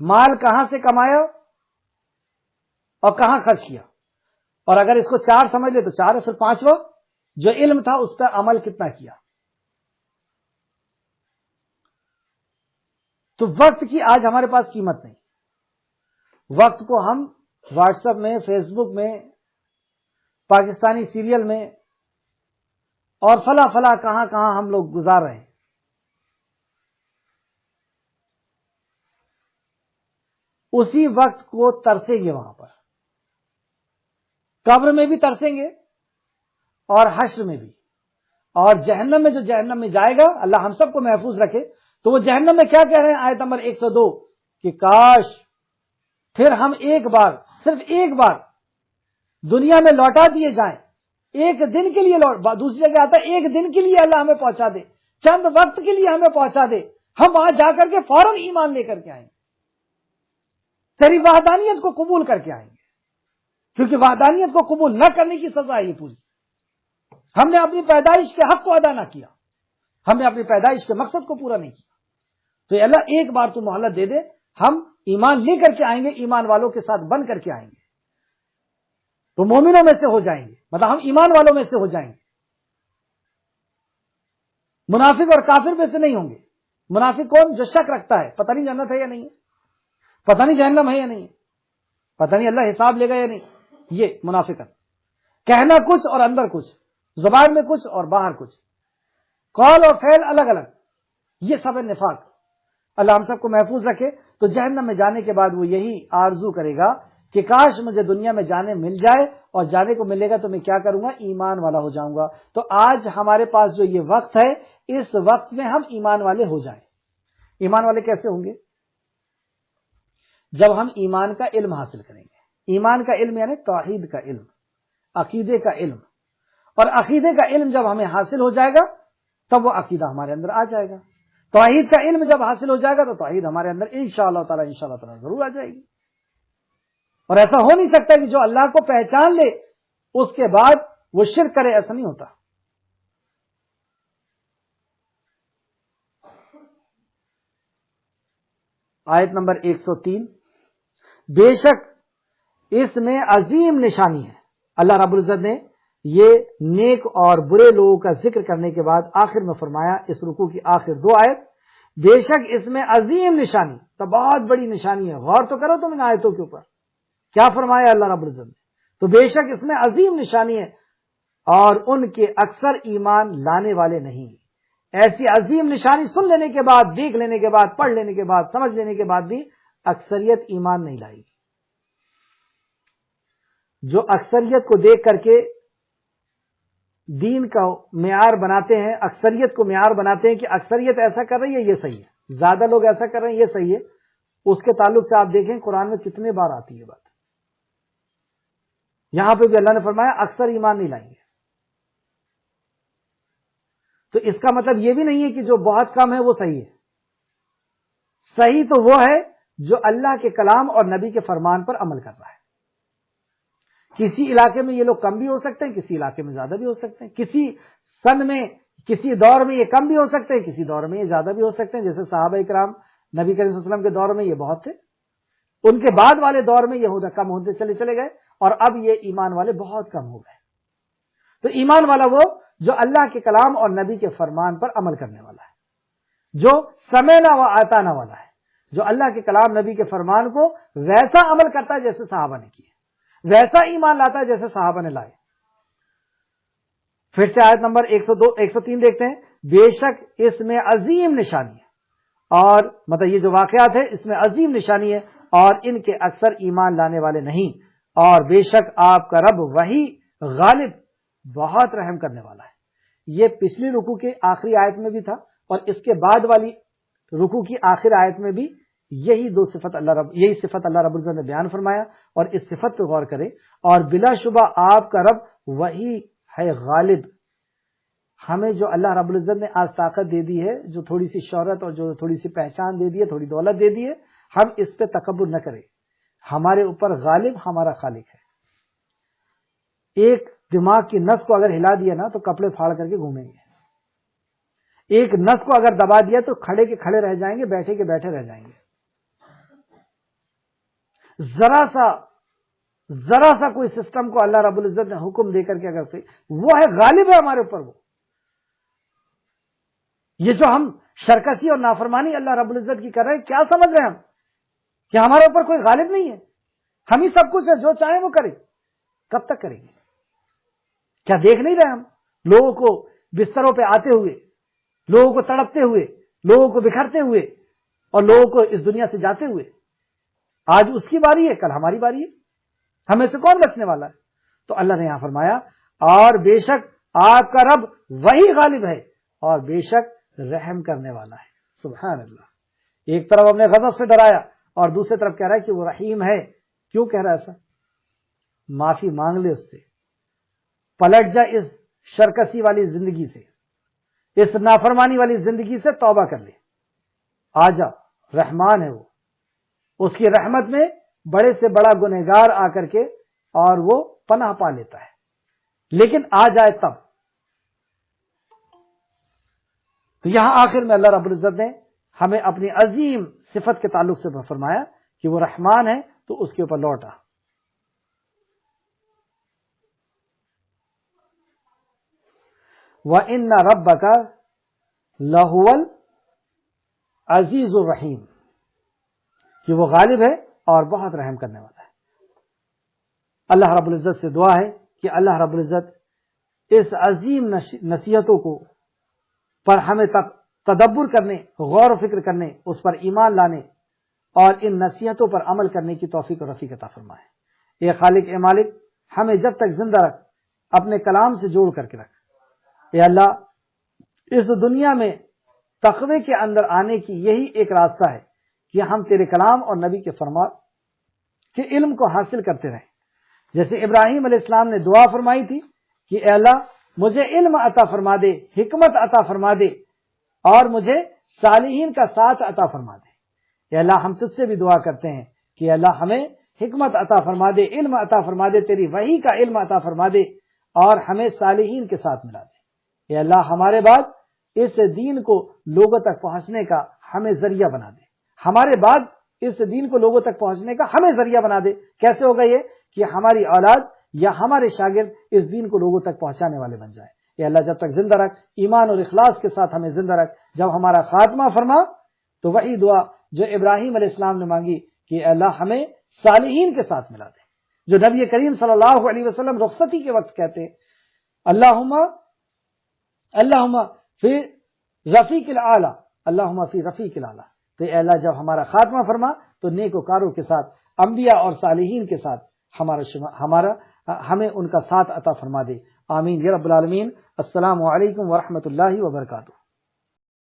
مال کہاں سے کمایا اور کہاں خرچ کیا، اور اگر اس کو 4 سمجھ لے تو 4 ہے۔ پھر 5واں، جو علم تھا اس پر عمل کتنا کیا۔ تو وقت کی آج ہمارے پاس قیمت نہیں۔ وقت کو ہم واٹس ایپ میں، فیس بک میں، پاکستانی سیریل میں اور فلاں فلاں کہاں کہاں ہم لوگ گزار رہے ہیں۔ اسی وقت کو ترسیں گے وہاں پر، قبر میں بھی ترسیں گے اور حشر میں بھی. اور جہنم میں جو جہنم میں جائے گا، اللہ ہم سب کو محفوظ رکھے، تو وہ جہنم میں کیا کہہ رہے ہیں آیت نمبر 102 کہ کاش پھر ہم ایک بار، صرف ایک بار دنیا میں لوٹا دیے جائیں، ایک دن کے لیے دوسری جگہ آتا ہے ایک دن کے لیے اللہ ہمیں پہنچا دے، چند وقت کے لیے ہمیں پہنچا دے، ہم وہاں جا کر کے فوراً ایمان لے کر کے آئیں گے، تیری وحدانیت کو قبول کر کے آئیں گے، کیونکہ وحدانیت کو قبول نہ کرنے کی سزا ہے یہ پوری. ہم نے اپنی پیدائش کے حق کو ادا نہ کیا، ہم نے اپنی پیدائش کے مقصد کو پورا نہیں کیا، تو اللہ ایک بار تو مہلت دے دے، ہم ایمان لے کر کے آئیں گے، ایمان والوں کے ساتھ بن کر کے آئیں گے، تو مومنوں میں سے ہو جائیں گے، مطلب ہم ایمان والوں میں سے ہو جائیں گے، منافق اور کافر میں سے نہیں ہوں گے. منافق کون؟ جو شک رکھتا ہے پتہ نہیں جنت ہے یا نہیں ہے، پتہ نہیں جہنم ہے یا نہیں ہے، پتہ نہیں اللہ حساب لے گا یا نہیں، یہ منافقت، کہنا کچھ اور اندر کچھ، زبان میں کچھ اور باہر کچھ، قول اور فعل الگ الگ، یہ سب ہے نفاق. اللہ ہم سب کو محفوظ رکھے. تو جہنم میں جانے کے بعد وہ یہی آرزو کرے گا کہ کاش مجھے دنیا میں جانے مل جائے، اور جانے کو ملے گا تو میں کیا کروں گا؟ ایمان والا ہو جاؤں گا. تو آج ہمارے پاس جو یہ وقت ہے، اس وقت میں ہم ایمان والے ہو جائیں. ایمان والے کیسے ہوں گے؟ جب ہم ایمان کا علم حاصل کریں گے. ایمان کا علم یعنی توحید کا علم، عقیدے کا علم. اور عقیدے کا علم جب ہمیں حاصل ہو جائے گا تب وہ عقیدہ ہمارے اندر آ جائے گا. توحید کا علم جب حاصل ہو جائے گا تو توحید ہمارے اندر انشاءاللہ تعالی ضرور آ جائے گی. اور ایسا ہو نہیں سکتا کہ جو اللہ کو پہچان لے اس کے بعد وہ شرک کرے، ایسا نہیں ہوتا. آیت نمبر 103، بے شک اس میں عظیم نشانی ہے. اللہ رب العزت نے یہ نیک اور برے لوگوں کا ذکر کرنے کے بعد آخر میں فرمایا، اس رکوع کی آخر 2 آیت، بے شک اس میں عظیم نشانی، تو بہت بڑی نشانی ہے. غور تو کرو تم ان آیتوں کے اوپر کیا فرمایا اللہ رب العزت نے. تو بے شک اس میں عظیم نشانی ہے اور ان کے اکثر ایمان لانے والے نہیں. ایسی عظیم نشانی سن لینے کے بعد، دیکھ لینے کے بعد، پڑھ لینے کے بعد، سمجھ لینے کے بعد بھی اکثریت ایمان نہیں لائے گی. جو اکثریت کو دیکھ کر کے دین کا معیار بناتے ہیں، اکثریت کو معیار بناتے ہیں کہ اکثریت ایسا کر رہی ہے یہ صحیح ہے، زیادہ لوگ ایسا کر رہے ہیں یہ صحیح ہے، اس کے تعلق سے آپ دیکھیں قرآن میں کتنے بار آتی ہے بات. یہاں پہ بھی اللہ نے فرمایا اکثر ایمان نہیں لائیں گے. تو اس کا مطلب یہ بھی نہیں ہے کہ جو بہت کم ہے وہ صحیح ہے. صحیح تو وہ ہے جو اللہ کے کلام اور نبی کے فرمان پر عمل کر رہا ہے. کسی علاقے میں یہ لوگ کم بھی ہو سکتے ہیں، کسی علاقے میں زیادہ بھی ہو سکتے ہیں، کسی سن میں، کسی دور میں یہ کم بھی ہو سکتے ہیں، کسی دور میں یہ زیادہ بھی ہو سکتے ہیں. جیسے صحابہ کرام نبی کریم صلی اللہ علیہ وسلم کے دور میں یہ بہت تھے، ان کے بعد والے دور میں یہ کم ہوتے چلے گئے، اور اب یہ ایمان والے بہت کم ہو گئے. تو ایمان والا وہ جو اللہ کے کلام اور نبی کے فرمان پر عمل کرنے والا ہے، جو سمعنا و اطعنا والا ہے، جو اللہ کے کلام نبی کے فرمان کو ویسا عمل کرتا ہے جیسے صحابہ نے کیے، ویسا ایمان لاتا ہے جیسے صحابہ نے لائے. پھر سے آیت نمبر 103 دیکھتے ہیں، بے شک اس میں عظیم نشانی ہے، اور مطلب یہ جو واقعات ہے اس میں عظیم نشانی ہے، اور ان کے اکثر ایمان لانے والے نہیں. اور بے شک آپ کا رب وہی غالب، بہت رحم کرنے والا ہے. یہ پچھلی رکوع کے آخری آیت میں بھی تھا، اور اس کے بعد والی رکوع کی آخر آیت میں بھی یہی صفت اللہ رب العزت نے بیان فرمایا. اور اس صفت پہ غور کریں، اور بلا شبہ آپ کا رب وہی ہے غالب. ہمیں جو اللہ رب العزت نے آج طاقت دے دی ہے، جو تھوڑی سی شہرت اور جو تھوڑی سی پہچان دے دی ہے، تھوڑی دولت دے دی ہے، ہم اس پہ تکبر نہ کریں. ہمارے اوپر غالب ہمارا خالق ہے. ایک دماغ کی نس کو اگر ہلا دیا نا تو کپڑے پھاڑ کر کے گھومیں گے. ایک نس کو اگر دبا دیا تو کھڑے کے کھڑے رہ جائیں گے، بیٹھے کے بیٹھے رہ جائیں گے. ذرا سا کوئی سسٹم کو اللہ رب العزت نے حکم دے کر کے اگر وہ ہے غالب ہے ہمارے اوپر. وہ یہ جو ہم شرکسی اور نافرمانی اللہ رب العزت کی کر رہے ہیں، کیا سمجھ رہے ہیں ہم کہ ہمارے اوپر کوئی غالب نہیں ہے؟ ہم ہی سب کچھ ہے، جو چاہیں وہ کریں. کب تک کریں گے؟ کیا دیکھ نہیں رہے ہم لوگوں کو بستروں پہ آتے ہوئے، لوگوں کو تڑپتے ہوئے، لوگوں کو بکھرتے ہوئے، اور لوگوں کو اس دنیا سے جاتے ہوئے؟ آج اس کی باری ہے، کل ہماری باری ہے، ہمیں سے کون بچنے والا ہے؟ تو اللہ نے یہاں فرمایا اور بے شک آپ کا رب وہی غالب ہے اور بے شک رحم کرنے والا ہے۔ سبحان اللہ، ایک طرف اپنے غضب سے ڈرایا اور دوسری طرف کہہ رہا ہے کہ وہ رحیم ہے۔ کیوں کہہ رہا ہے ایسا؟ معافی مانگ لے اس سے، پلٹ جا اس شرکسی والی زندگی سے، اس نافرمانی والی زندگی سے توبہ کر لے، آ جا، رحمان ہے وہ، اس کی رحمت میں بڑے سے بڑا گنہگار آ کر کے اور وہ پناہ پا لیتا ہے، لیکن آ جائے تب۔ تو یہاں آخر میں اللہ رب العزت نے ہمیں اپنی عظیم صفت کے تعلق سے فرمایا کہ وہ رحمان ہے، تو اس کے اوپر لوٹا۔ وَإِنَّ رَبَّكَ لَهُوَ الْعَزِيزُ الرَّحِيمُ، کہ وہ غالب ہے اور بہت رحم کرنے والا ہے۔ اللہ رب العزت سے دعا ہے کہ اللہ رب العزت اس عظیم نصیحتوں کو پر ہمیں تدبر کرنے، غور و فکر کرنے، اس پر ایمان لانے اور ان نصیحتوں پر عمل کرنے کی توفیق و رفیق عطا فرمائے۔ اے خالق اے مالک، ہمیں جب تک زندہ رکھ، اپنے کلام سے جوڑ کر کے رکھ۔ اے اللہ، اس دنیا میں تقوی کے اندر آنے کی یہی ایک راستہ ہے کہ ہم تیرے کلام اور نبی کے فرمان کے علم کو حاصل کرتے رہیں۔ جیسے ابراہیم علیہ السلام نے دعا فرمائی تھی کہ اے اللہ مجھے علم عطا فرما دے، حکمت عطا فرما دے اور مجھے صالحین کا ساتھ عطا فرما دے۔ اے اللہ ہم تجھ سے بھی دعا کرتے ہیں کہ اے اللہ ہمیں حکمت عطا فرما دے، علم عطا فرما دے، تیری وحی کا علم عطا فرما دے اور ہمیں صالحین کے ساتھ ملا دے۔ اے اللہ ہمارے بعد اس دین کو لوگوں تک پہنچنے کا ہمیں ذریعہ بنا دے، ہمارے بعد اس دین کو لوگوں تک پہنچنے کا ہمیں ذریعہ بنا دے۔ کیسے ہوگا یہ؟ کہ ہماری اولاد یا ہمارے شاگرد اس دین کو لوگوں تک پہنچانے والے بن جائیں۔ اے اللہ جب تک زندہ رکھ، ایمان اور اخلاص کے ساتھ ہمیں زندہ رکھ۔ جب ہمارا خاتمہ فرما تو وہی دعا جو ابراہیم علیہ السلام نے مانگی کہ اے اللہ ہمیں صالحین کے ساتھ ملا دے، جو نبی کریم صلی اللہ علیہ وسلم رخصتی کے وقت کہتے ہیں اللہم فی رفیق الاعلی، اللہم فی رفیق الاعلی۔ تو اے اللہ جب ہمارا خاتمہ فرما تو نیکوکاروں کے ساتھ، انبیاء اور صالحین کے ساتھ ہمیں ان کا ساتھ عطا فرما دے۔ آمین یا رب العالمین۔ السلام علیکم ورحمۃ اللہ وبرکاتہ۔